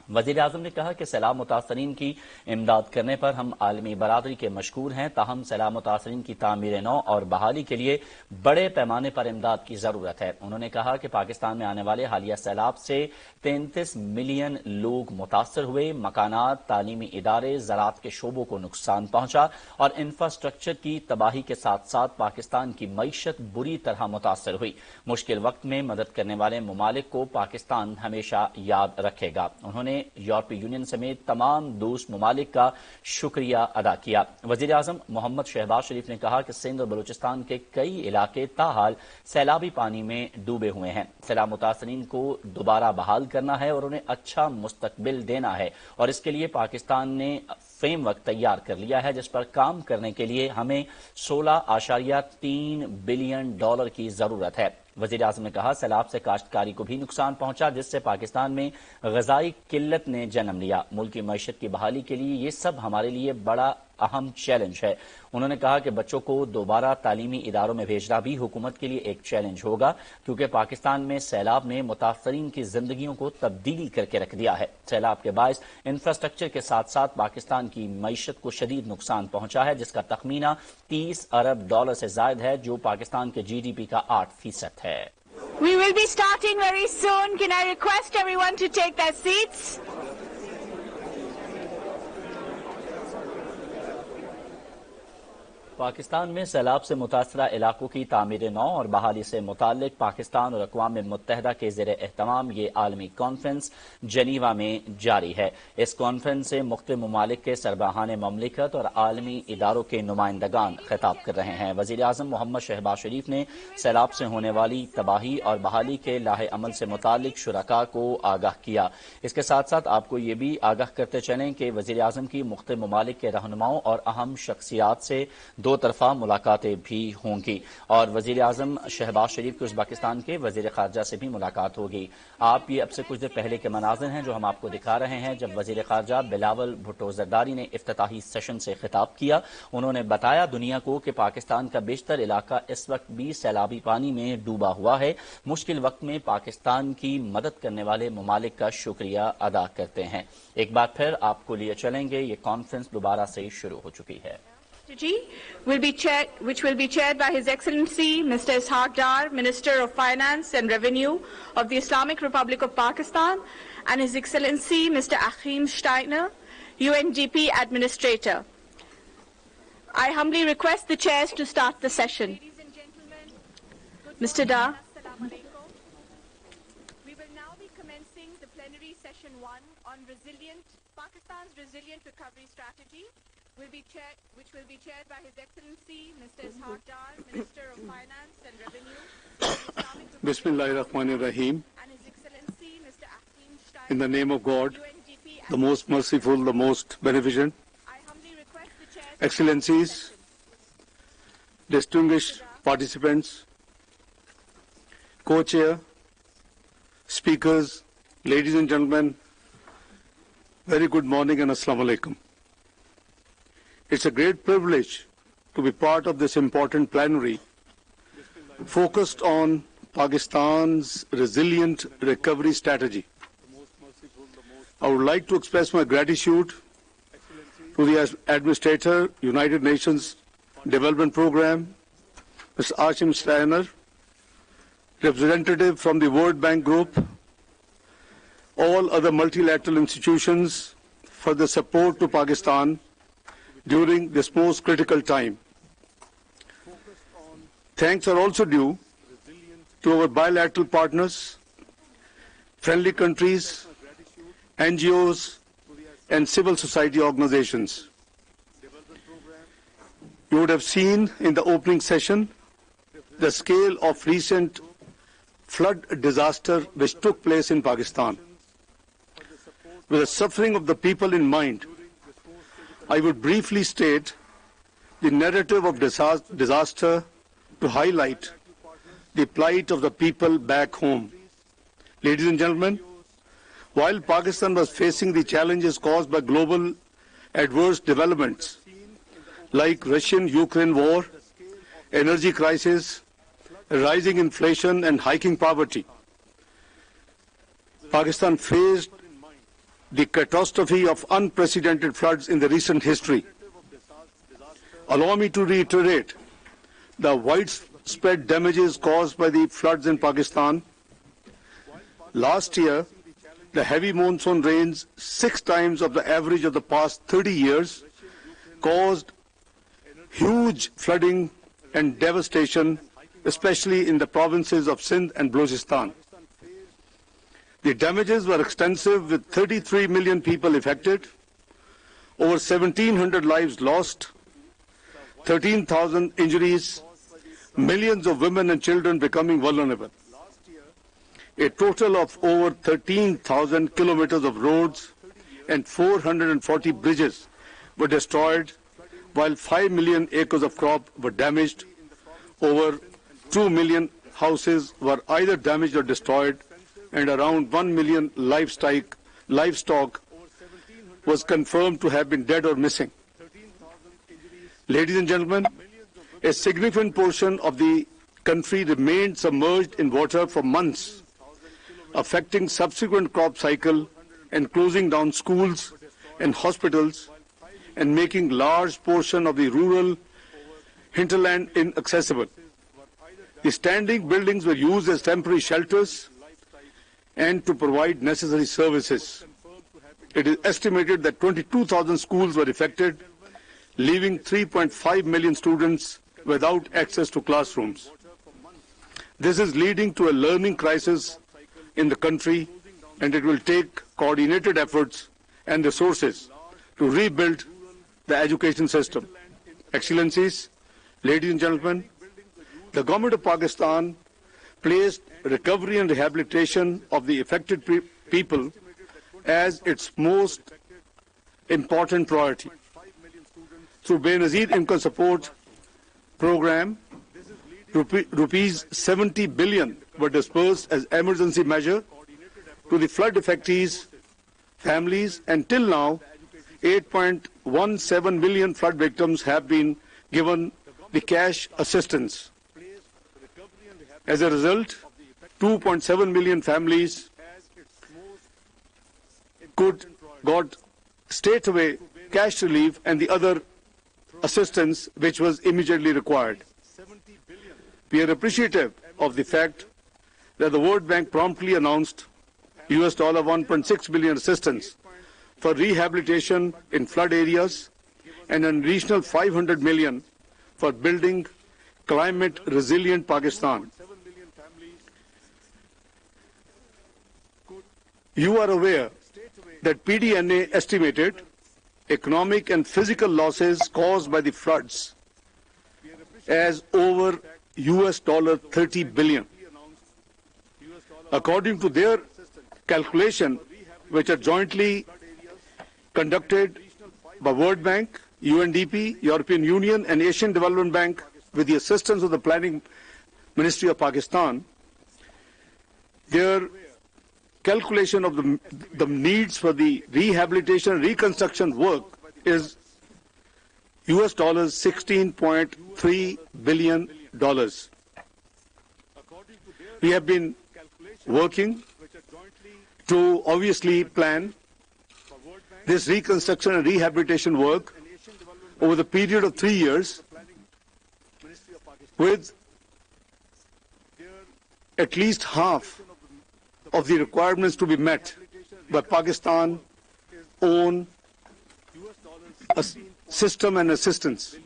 وزیر اعظم نے کہا کہ سیلاب متاثرین کی امداد کرنے پر ہم عالمی برادری کے مشکور ہیں، تاہم سیلاب متاثرین کی تعمیر نو اور بحالی کے لیے بڑے پیمانے پر امداد کی ضرورت ہے۔ انہوں نے کہا کہ پاکستان میں آنے والے حالیہ سیلاب سے 33 ملین لوگ متاثر ہوئے، مکانات، تعلیمی ادارے، زراعت کے شعبوں کو نقصان پہنچا اور انفراسٹرکچر کی تباہی کے ساتھ ساتھ پاکستان کی معیشت بری طرح متاثر ہوئی۔ مشکل وقت میں مدد کرنے والے ممالک کو پاکستان ہمیشہ یاد رکھے گا۔ انہوں نے यूरोपीय यूनियन समेत तमाम दोस्त ममालिक का शुक्रिया अदा किया। वजीर आजम मोहम्मद शहबाज शरीफ ने कहा कि सिंध और बलूचिस्तान के कई इलाके ताहाल सैलाबी पानी में डूबे हुए हैं। सैलाब मुतासरीन को दोबारा बहाल करना है और उन्हें अच्छा मुस्तकबिल देना है और इसके लिए पाकिस्तान ने फ्रेमवर्क तैयार कर लिया है, जिस पर काम करने के लिए हमें $16.3 बिलियन की जरूरत है। वजीर आजम ने कहा सैलाब से काश्तकारी को भी नुकसान पहुंचा, जिससे पाकिस्तान में ग़िज़ाई किल्लत ने जन्म लिया। मुल्क की मईशत की बहाली के लिए ये सब हमारे लिए बड़ा अहम चैलेंज है। उन्होंने कहा कि बच्चों को दोबारा तालीमी इदारों में भेजना भी हुकूमत के लिए एक चैलेंज होगा, क्योंकि पाकिस्तान में सैलाब ने मुतासरीन की जिंदगियों को तब्दीली करके रख दिया है। सैलाब के बायस इंफ्रास्ट्रक्चर के साथ साथ पाकिस्तान की मईशत को शदीद नुकसान पहुंचा है, जिसका तखमीना $30 अरब से जायद है, जो पाकिस्तान के GDP का 8% है। We will be starting very soon. Can I request everyone to take their seats? Pakistan में सैलाब से मुतासरा इलाकों की तामीर नौ और बहाली से मुताल्लिक पाकिस्तान और अक़वाम मुत्तहिदा के ज़ेर एहतमाम ये आलमी कॉन्फ्रेंस जनीवा में जारी है। इस कॉन्फ्रेंस से मुख्तलिफ ममालिक के सरबराहान ममलिकत और आलमी इदारों के नुमाइंदगान खिताब कर रहे हैं। वज़ीर आज़म मोहम्मद शहबाज शरीफ ने सैलाब से होने वाली तबाही और बहाली के लाहे अमल से मुताल्लिक शुरका को आगाह किया। इसके साथ साथ आपको ये भी आगाह करते चलें कि वज़ीर आज़म की मुख्तलिफ ममालिक के रहनुमाओं और अहम शख्सियात से दो तरफा मुलाकातें भी होंगी और वजीर आजम शहबाज शरीफ की उज़्बेकिस्तान के वजीर खारजा से भी मुलाकात होगी। आप ये अब से कुछ देर पहले के मनाज़िर हैं जो हम आपको दिखा रहे हैं, जब वजीर खारजा बिलावल भुट्टो ज़रदारी ने इफ्तिताही सेशन से खिताब किया। उन्होंने बताया दुनिया को कि पाकिस्तान का बेशतर इलाका इस वक्त भी सैलाबी पानी में डूबा हुआ है। मुश्किल वक्त में पाकिस्तान की मदद करने वाले ममालिक का शुक्रिया अदा करते हैं। एक बार फिर आपको लिए चलेंगे, ये कॉन्फ्रेंस दोबारा से शुरू हो चुकी है। Which will be chaired by His Excellency Mr. Ishaq Dar, Minister of Finance and Revenue of the Islamic Republic of Pakistan, and His Excellency Mr. Achim Steiner, UNDP Administrator. I humbly request the chairs to start the session. Ladies and gentlemen, Mr. Dar. We will now be commencing the plenary session 1 on Pakistan's resilient recovery strategy. Which will be chaired by His Excellency Mr. Ishaq Dar, Minister of Finance and Revenue. Bismillahirrahmanirrahim. And His Excellency Mr. Achim Steiner. In the name of God, the most merciful, the most beneficent. I humbly request the chairs. Excellencies, distinguished participants, co-chair, speakers, ladies and gentlemen, very good morning and assalamu alaikum. It's a great privilege to be part of this important plenary focused on Pakistan's resilient recovery strategy. I would like to express my gratitude to the Administrator, United Nations Development Programme, Mr. Achim Steiner, representative from the World Bank Group, all other multilateral institutions for the support to Pakistan during this most critical time. Thanks are also due to our bilateral partners, friendly countries, NGOs, and civil society organizations. You would have seen in the opening session the scale of recent flood disaster which took place in Pakistan. With the suffering of the people in mind, I would briefly state the narrative of disaster to highlight the plight of the people back home. Ladies and gentlemen, while Pakistan was facing the challenges caused by global adverse developments like Russian-Ukraine war, energy crisis, rising inflation and hiking poverty, Pakistan faced the catastrophe of unprecedented floods in the recent history. Allow me to reiterate the widespread damages caused by the floods in Pakistan. Last year, the heavy monsoon rains, 6 times of the average of the past 30 years, caused huge flooding and devastation, especially in the provinces of Sindh and Balochistan. The damages were extensive, with 33 million people affected, over 1,700 lives lost, 13,000 injuries, millions of women and children becoming vulnerable. A total of over 13,000 kilometers of roads and 440 bridges were destroyed, while 5 million acres of crop were damaged. Over 2 million houses were either damaged or destroyed, and around 1 million livestock was confirmed to have been dead or missing. Ladies and gentlemen, a significant portion of the country remained submerged in water for months, affecting subsequent crop cycle and closing down schools and hospitals and making large portion of the rural hinterland inaccessible. The standing buildings were used as temporary shelters and to provide necessary services. It is estimated that 22,000 schools were affected, leaving 3.5 million students without access to classrooms. This is leading to a learning crisis in the country, and it will take coordinated efforts and resources to rebuild the education system. Excellencies, ladies and gentlemen, the government of Pakistan placed recovery and rehabilitation of the affected people as its most important priority. Through Benazir Income Support Program, rupees 70 billion were disbursed as emergency measure to the flood affectees, families, and till now, 8.17 million flood victims have been given the cash assistance. As a result, 2.7 million families got straight-away cash relief and the other assistance which was immediately required. We are appreciative of the fact that the World Bank promptly announced $1.6 billion assistance for rehabilitation in flood areas and an additional 500 million for building climate-resilient Pakistan. You are aware that PDNA estimated economic and physical losses caused by the floods as over $30 billion. According to their calculation, which are jointly conducted by World Bank, UNDP, European Union, and Asian Development Bank with the assistance of the Planning Ministry of Pakistan, their calculation of the needs for the rehabilitation and reconstruction work is $16.3 billion. We have been working to obviously plan this reconstruction and rehabilitation work over the period of 3 years, with at least half of the requirements to be met by Pakistan's own system and assistance.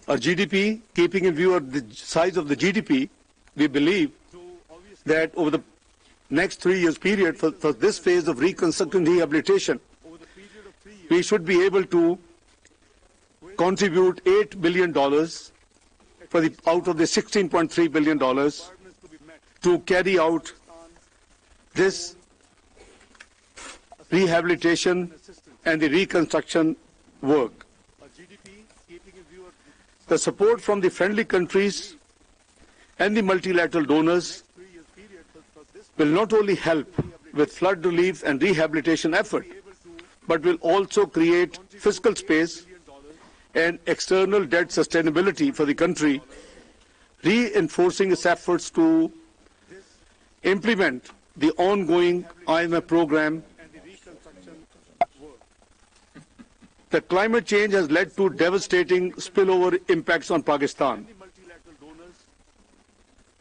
Our GDP, keeping in view of the size of the GDP, we believe that over the next 3 years period for this phase of reconstruction and rehabilitation, we should be able to contribute $8 billion out of the $16.3 billion to carry out this rehabilitation and the reconstruction work. The support from the friendly countries and the multilateral donors will not only help with flood relief and rehabilitation effort, but will also create fiscal space and external debt sustainability for the country, reinforcing its efforts to implement the ongoing IMF program. The climate change has led to devastating spillover impacts on Pakistan.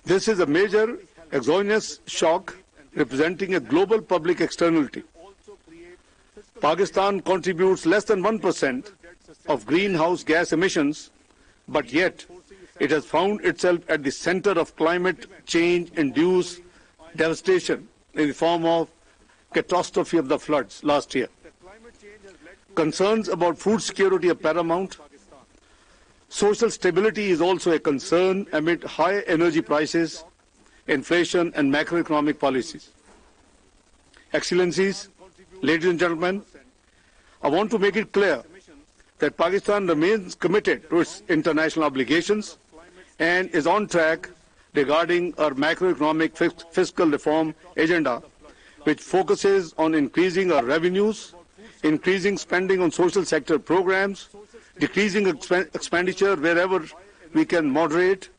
This is a major exogenous shock representing a global public externality. Pakistan contributes less than 1% of greenhouse gas emissions, but yet it has found itself at the center of climate change-induced devastation in the form of catastrophe of the floods last year. Concerns about food security are paramount. Social stability is also a concern amid high energy prices, inflation, and macroeconomic policies. Excellencies, ladies and gentlemen, I want to make it clear that Pakistan remains committed to its international obligations and is on track regarding our macroeconomic fiscal reform agenda, which focuses on increasing our revenues, increasing spending on social sector programs, decreasing expenditure wherever we can moderate,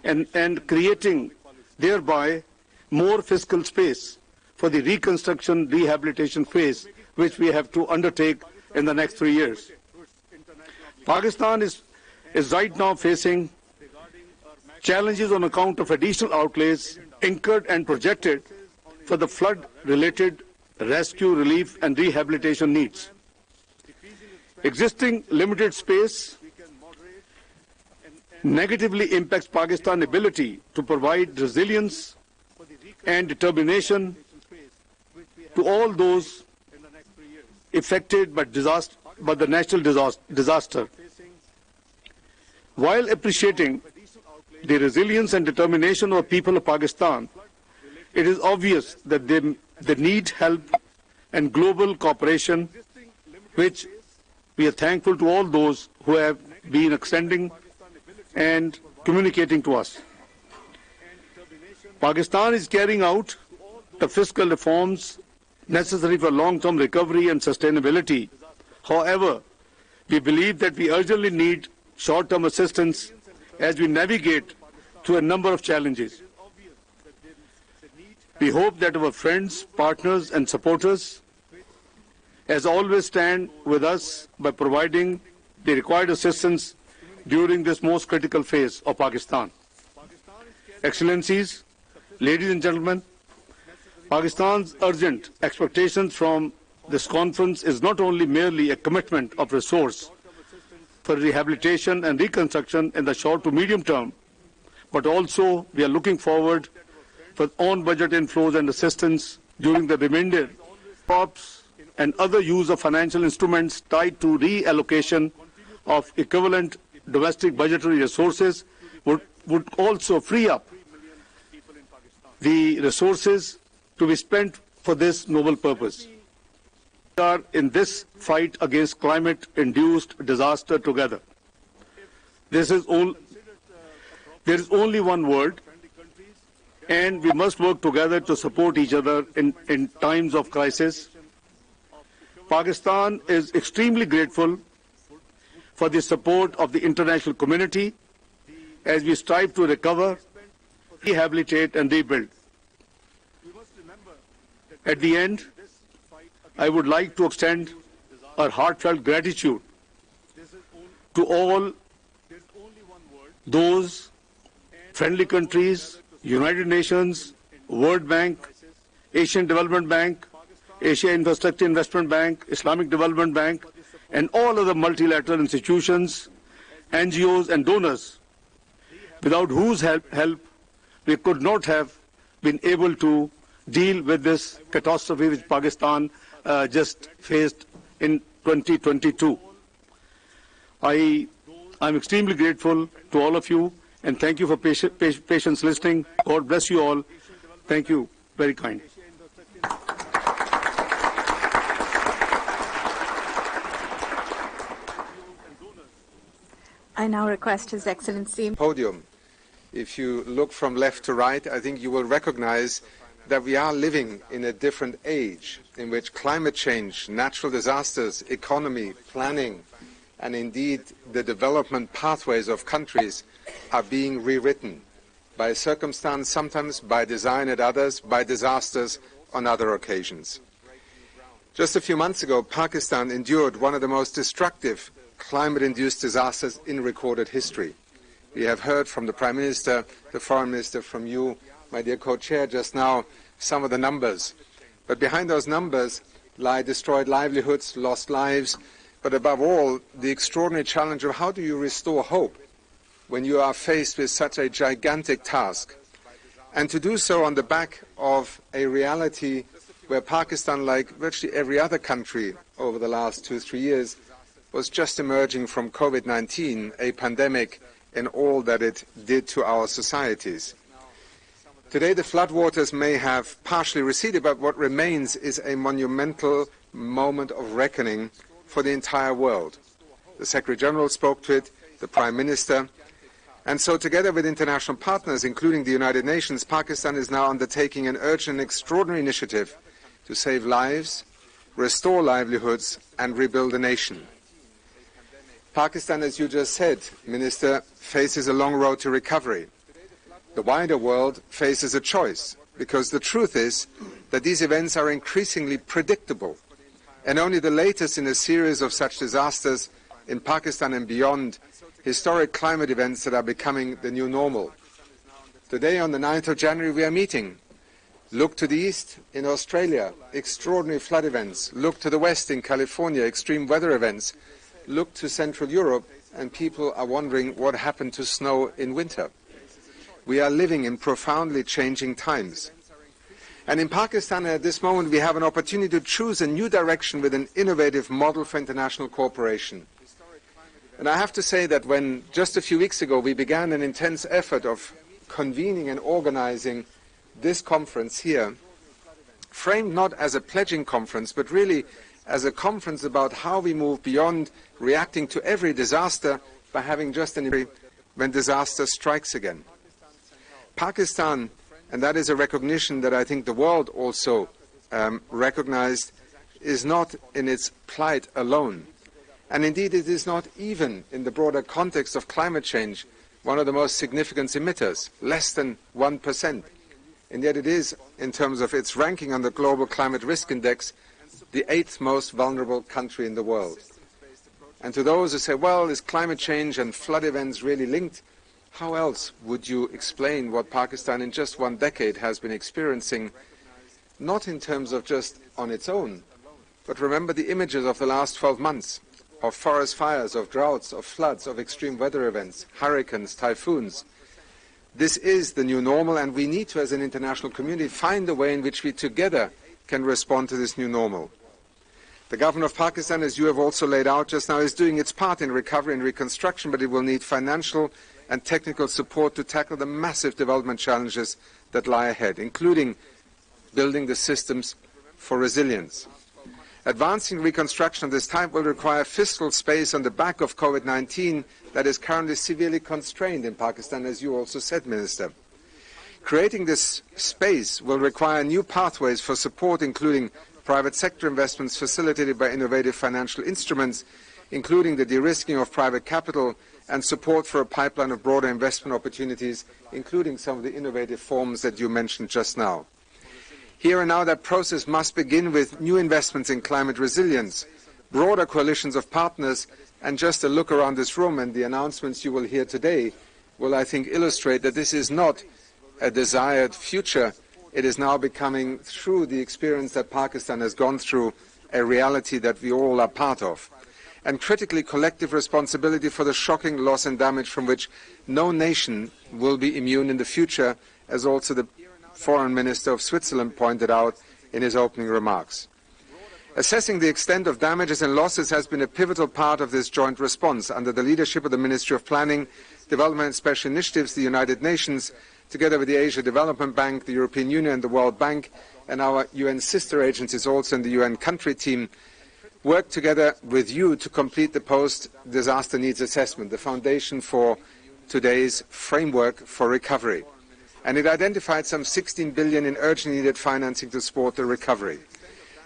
and creating thereby more fiscal space for the reconstruction rehabilitation phase which we have to undertake in the next 3 years. Pakistan is right now facing challenges on account of additional outlays incurred and projected for the flood-related rescue, relief and rehabilitation needs. Existing limited space negatively impacts Pakistan's ability to provide resilience and determination to all those affected by the natural disaster. While appreciating the resilience and determination of the people of Pakistan, it is obvious that they need help and global cooperation, which we are thankful to all those who have been extending and communicating to us. Pakistan is carrying out the fiscal reforms necessary for long-term recovery and sustainability. However, we believe that we urgently need short-term assistance as we navigate through a number of challenges. We hope that our friends, partners and supporters, as always, stand with us by providing the required assistance during this most critical phase of Pakistan. Excellencies, ladies and gentlemen, Pakistan's urgent expectations from this conference is not only merely a commitment of resource for rehabilitation and reconstruction in the short to medium term, but also we are looking forward for on-budget inflows and assistance during the remainder crops and other use of financial instruments tied to reallocation of equivalent domestic budgetary resources would also free up the resources to be spent for this noble purpose. We are in this fight against climate-induced disaster together. There is only one world, and we must work together to support each other in times of crisis. Pakistan is extremely grateful for the support of the international community as we strive to recover, rehabilitate and rebuild. At the end, I would like to extend our heartfelt gratitude to all those friendly countries, United Nations, World Bank, Asian Development Bank, Asia Infrastructure Investment Bank, Islamic Development Bank, and all other multilateral institutions, NGOs and donors, without whose help we could not have been able to deal with this catastrophe which Pakistan just faced in 2022. I am extremely grateful to all of you, and thank you for patience listening. God bless you all. Thank you. Very kind. I now request His Excellency. Podium. If you look from left to right, I think you will recognize that we are living in a different age in which climate change, natural disasters, economy, planning, and indeed the development pathways of countries are being rewritten by circumstance, sometimes by design at others, by disasters on other occasions. Just a few months ago, Pakistan endured one of the most destructive climate-induced disasters in recorded history. We have heard from the Prime Minister, the Foreign Minister, from you, my dear co-chair, just now, some of the numbers. But behind those numbers lie destroyed livelihoods, lost lives, but above all, the extraordinary challenge of how do you restore hope when you are faced with such a gigantic task. and to do so on the back of a reality where Pakistan, like virtually every other country over the last 2-3 years, was just emerging from COVID-19, a pandemic, and all that it did to our societies. Today the floodwaters may have partially receded, but what remains is a monumental moment of reckoning for the entire world. The Secretary General spoke to it, the Prime Minister, and so together with international partners, including the United Nations, Pakistan is now undertaking an urgent and extraordinary initiative to save lives, restore livelihoods, and rebuild the nation. Pakistan, as you just said, Minister, faces a long road to recovery. The wider world faces a choice, because the truth is that these events are increasingly predictable, and only the latest in a series of such disasters in Pakistan and beyond, historic climate events that are becoming the new normal. Today, on the 9th of January, we are meeting. Look to the east in Australia, extraordinary flood events. Look to the west in California, extreme weather events. Look to Central Europe, and people are wondering what happened to snow in winter. We are living in profoundly changing times. And in Pakistan at this moment we have an opportunity to choose a new direction with an innovative model for international cooperation. And I have to say that when just a few weeks ago we began an intense effort of convening and organizing this conference here, framed not as a pledging conference but really as a conference about how we move beyond reacting to every disaster by having just an when disaster strikes again. Pakistan, and that is a recognition that I think the world also recognized, is not in its plight alone. And indeed it is not even in the broader context of climate change one of the most significant emitters, less than 1%. And yet it is, in terms of its ranking on the Global Climate Risk Index, the 8th most vulnerable country in the world. And to those who say, well, is climate change and flood events really linked? How else would you explain what Pakistan in just one decade has been experiencing, not in terms of just on its own, but remember the images of the last 12 months, of forest fires, of droughts, of floods, of extreme weather events, hurricanes, typhoons. This is the new normal, and we need to, as an international community, find a way in which we together can respond to this new normal. The government of Pakistan, as you have also laid out just now, is doing its part in recovery and reconstruction, but it will need financial and technical support to tackle the massive development challenges that lie ahead, including building the systems for resilience. Advancing reconstruction of this type will require fiscal space on the back of COVID-19 that is currently severely constrained in Pakistan, as you also said, Minister. Creating this space will require new pathways for support, including private sector investments facilitated by innovative financial instruments, including the de-risking of private capital and support for a pipeline of broader investment opportunities, including some of the innovative forms that you mentioned just now. Here and now, that process must begin with new investments in climate resilience, broader coalitions of partners, and just a look around this room and the announcements you will hear today will, I think, illustrate that this is not a desired future. It is now becoming, through the experience that Pakistan has gone through, a reality that we all are part of. And critically, collective responsibility for the shocking loss and damage from which no nation will be immune in the future, as also the Foreign Minister of Switzerland pointed out in his opening remarks. Assessing the extent of damages and losses has been a pivotal part of this joint response. Under the leadership of the Ministry of Planning, Development and Special Initiatives, the United Nations, together with the Asia Development Bank, the European Union and the World Bank, and our UN sister agencies also in the UN country team, work together with you to complete the post-disaster needs assessment, the foundation for today's framework for recovery. And it identified some 16 billion in urgently needed financing to support the recovery.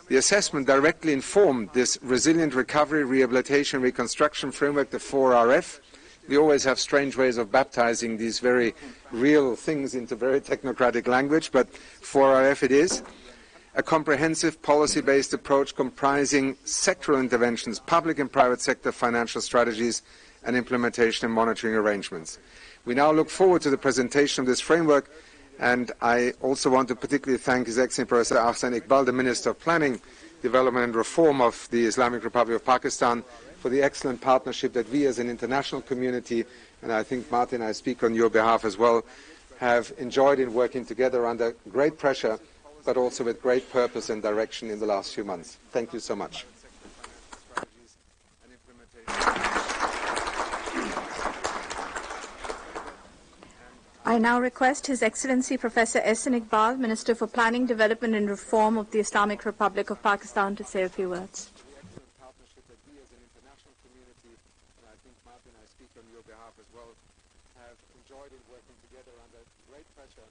The assessment directly informed this resilient recovery, rehabilitation, reconstruction framework, the 4RF. We always have strange ways of baptizing these very real things into very technocratic language, but 4RF it is. A comprehensive policy-based approach comprising sectoral interventions, public and private sector financial strategies, and implementation and monitoring arrangements. We now look forward to the presentation of this framework, and I also want to particularly thank His Excellency Professor Ahsan Iqbal, the Minister of Planning, Development and Reform of the Islamic Republic of Pakistan, for the excellent partnership that we as an international community, and I think, Martin, I speak on your behalf as well, have enjoyed in working together under great pressure, but also with great purpose and direction in the last few months. Thank you so much. I now request His Excellency Professor Ehsan Iqbal, Minister for Planning, Development and Reform of the Islamic Republic of Pakistan, to say a few words. Partnership that we as an international community, and I think Martin, I speak on your behalf as well, have enjoyed in working together under great pressure,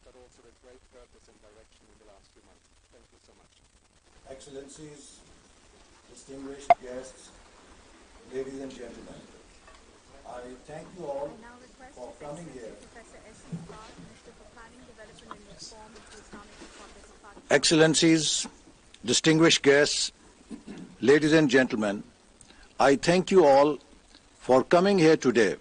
but also with great purpose and direction in the last few months. Thank you so much. Excellencies, distinguished guests, ladies and gentlemen, I thank you all for coming here. Excellencies, distinguished guests, ladies and gentlemen, I thank you all for coming here today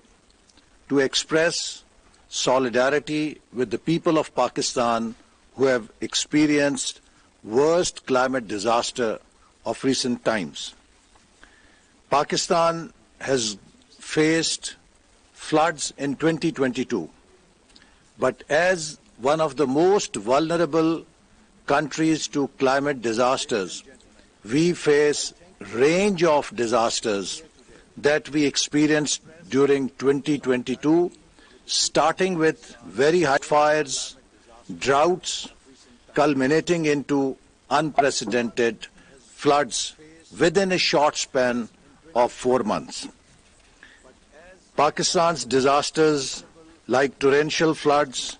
to express solidarity with the people of Pakistan who have experienced worst climate disaster of recent times. Pakistan has faced floods in 2022, but as one of the most vulnerable countries to climate disasters, we face range of disasters that we experienced during 2022, starting with very high fires, droughts, culminating into unprecedented floods within a short span of 4 months. Pakistan's disasters like torrential floods,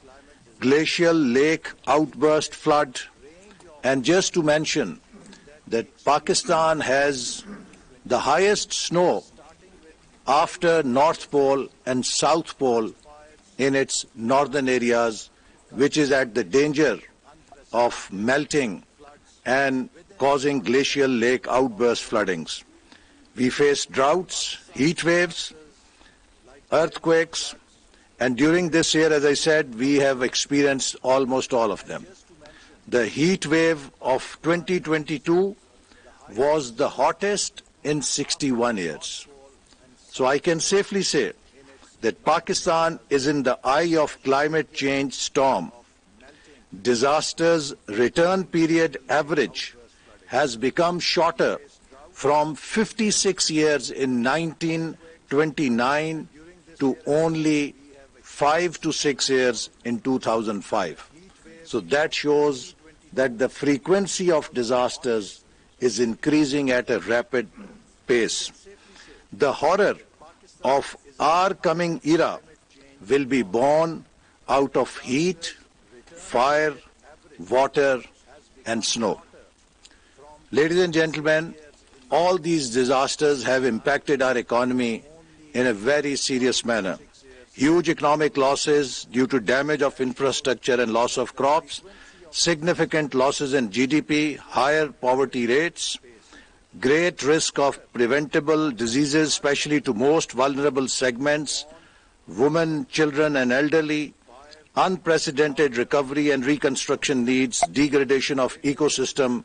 glacial lake outburst flood, and just to mention that Pakistan has the highest snow after North Pole and South Pole in its northern areas, which is at the danger of melting and causing glacial lake outburst floodings. We face droughts, heat waves, earthquakes, and during this year, as I said, we have experienced almost all of them. The heat wave of 2022 was the hottest in 61 years. So I can safely say that Pakistan is in the eye of climate change storm. Disaster's return period average has become shorter from 56 years in 1929 to only 5 to 6 years in 2005. So that shows that the frequency of disasters is increasing at a rapid pace. The horror of our coming era will be born out of heat, fire, water, and snow. Ladies and gentlemen, all these disasters have impacted our economy in a very serious manner. Huge economic losses due to damage of infrastructure and loss of crops, significant losses in GDP, higher poverty rates, great risk of preventable diseases, especially to most vulnerable segments, women, children, and elderly, unprecedented recovery and reconstruction needs, degradation of ecosystem,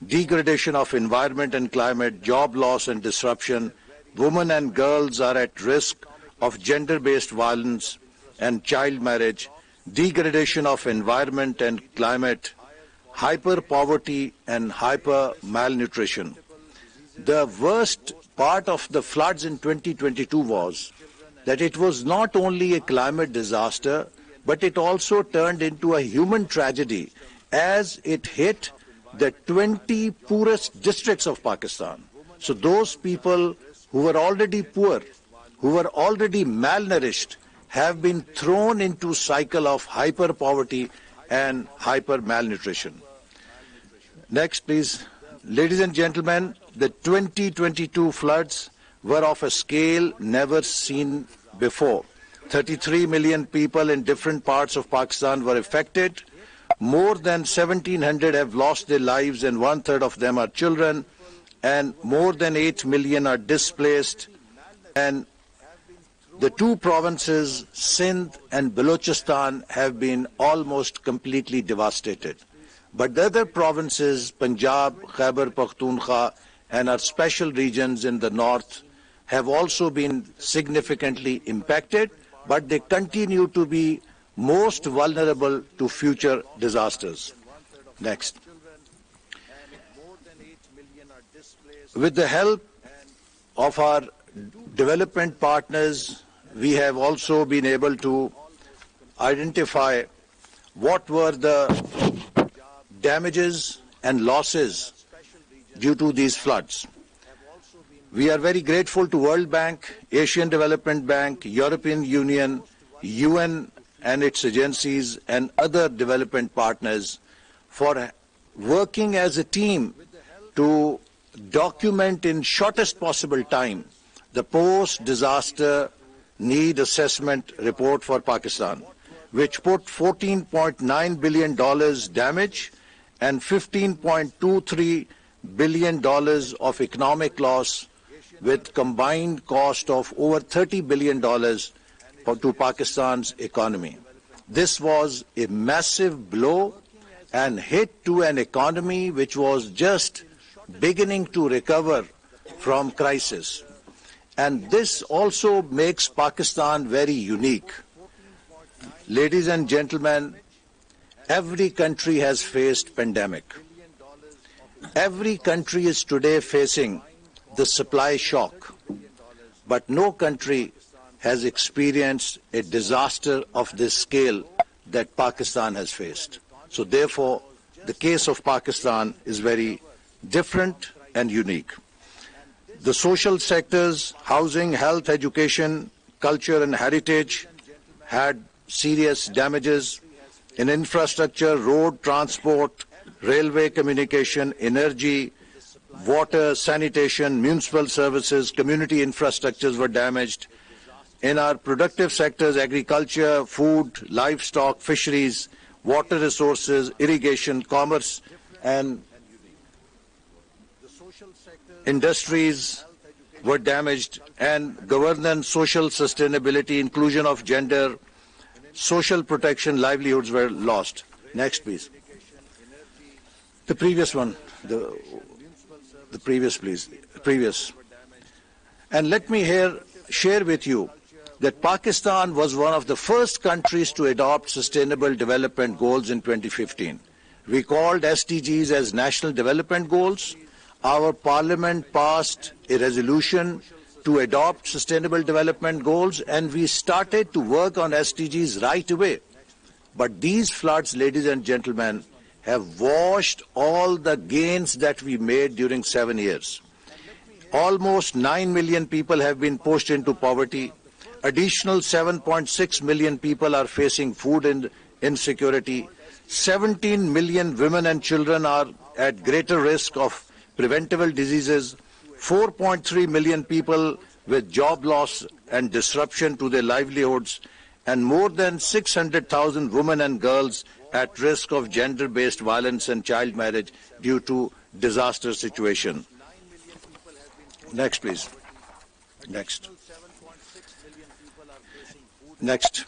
degradation of environment and climate, job loss and disruption. Women and girls are at risk of gender-based violence and child marriage, degradation of environment and climate, hyper-poverty and hyper-malnutrition. The worst part of the floods in 2022 was that it was not only a climate disaster, but it also turned into a human tragedy as it hit the 20 poorest districts of Pakistan. So those people who were already poor, who were already malnourished, have been thrown into a cycle of hyper-poverty and hyper-malnutrition. Next, please. Ladies and gentlemen, the 2022 floods were of a scale never seen before. 33 million people in different parts of Pakistan were affected. More than 1,700 have lost their lives, and 1/3 of them are children, and more than 8 million are displaced. And the two provinces, Sindh and Balochistan, have been almost completely devastated. But the other provinces, Punjab, Khyber Pakhtunkhwa, and our special regions in the north, have also been significantly impacted, but they continue to be most vulnerable to future disasters. Next. With the help of our development partners, we have also been able to identify what were the damages and losses due to these floods. We are very grateful to World Bank, Asian Development Bank, European Union, UN and its agencies and other development partners for working as a team to document in shortest possible time the post-disaster need assessment report for Pakistan, which put $14.9 billion damage and $15.23 billion of economic loss, with combined cost of over $30 billion to Pakistan's economy. This was a massive blow and hit to an economy which was just beginning to recover from crisis. And this also makes Pakistan very unique. Ladies and gentlemen, every country has faced pandemic. Every country is today facing the supply shock, but no country has experienced a disaster of this scale that Pakistan has faced. So therefore, the case of Pakistan is very different and unique. The social sectors, housing, health, education, culture and heritage had serious damages. In infrastructure, road, transport, railway communication, energy, water, sanitation, municipal services, community infrastructures were damaged. In our productive sectors, agriculture, food, livestock, fisheries, water resources, irrigation, commerce, and industries were damaged, and governance, social sustainability, inclusion of gender, social protection, livelihoods were lost. Next, please. The previous one. The previous, please. Previous. And let me here share with you that Pakistan was one of the first countries to adopt Sustainable Development Goals in 2015. We called SDGs as National Development Goals. Our Parliament passed a resolution to adopt Sustainable Development Goals, and we started to work on SDGs right away. But these floods, ladies and gentlemen, have washed all the gains that we made during 7 years. Almost 9 million people have been pushed into poverty. Additional 7.6 million people are facing food insecurity. 17 million women and children are at greater risk of preventable diseases. 4.3 million people with job loss and disruption to their livelihoods, and more than 600,000 women and girls at risk of gender-based violence and child marriage due to disaster situation. Next, please. Next. Next.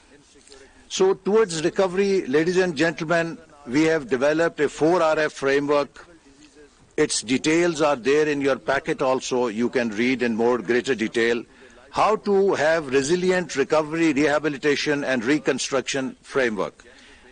So towards recovery, ladies and gentlemen, we have developed a 4RF framework. Its details are there in your packet also. You can read in more greater detail how to have resilient recovery, rehabilitation and reconstruction framework.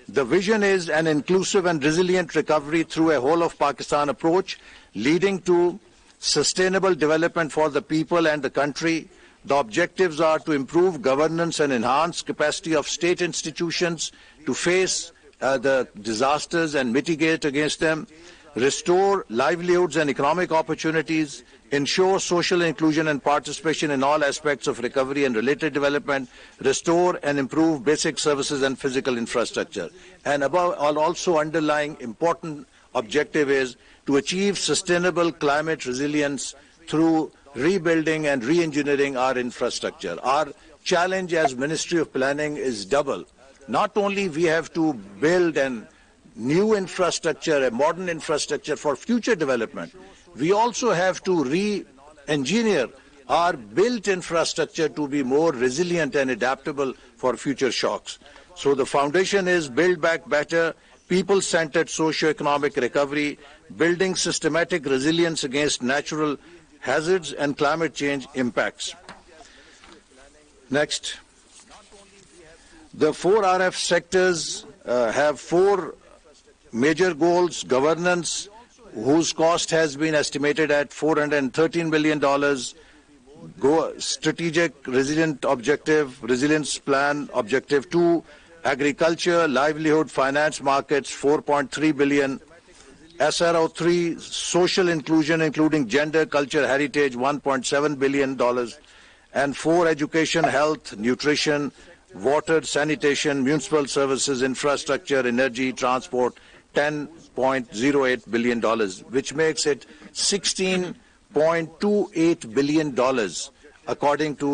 The vision is an inclusive and resilient recovery through a whole of Pakistan approach, leading to sustainable development for the people and the country. The objectives are to improve governance and enhance capacity of state institutions to face the disasters and mitigate against them, restore livelihoods and economic opportunities, ensure social inclusion and participation in all aspects of recovery and related development, restore and improve basic services and physical infrastructure. And above all, also underlying important objective is to achieve sustainable climate resilience through rebuilding and re-engineering our infrastructure. Our challenge as Ministry of Planning is double. Not only we have to build a new infrastructure, a modern infrastructure for future development, we also have to re-engineer our built infrastructure to be more resilient and adaptable for future shocks. So the foundation is Build Back Better, people-centered socio-economic recovery, building systematic resilience against natural hazards and climate change impacts. Next. The 4 RF sectors have 4 major goals: governance, whose cost has been estimated at $413 billion, strategic resilient objective, resilience plan, objective 2, agriculture, livelihood, finance markets, 4.3 billion, SRO 3, social inclusion including gender, culture, heritage, $1.7 billion, and 4, education, health, nutrition, water, sanitation, municipal services, infrastructure, energy, transport, $10.08 billion, which makes it $16.28 billion according to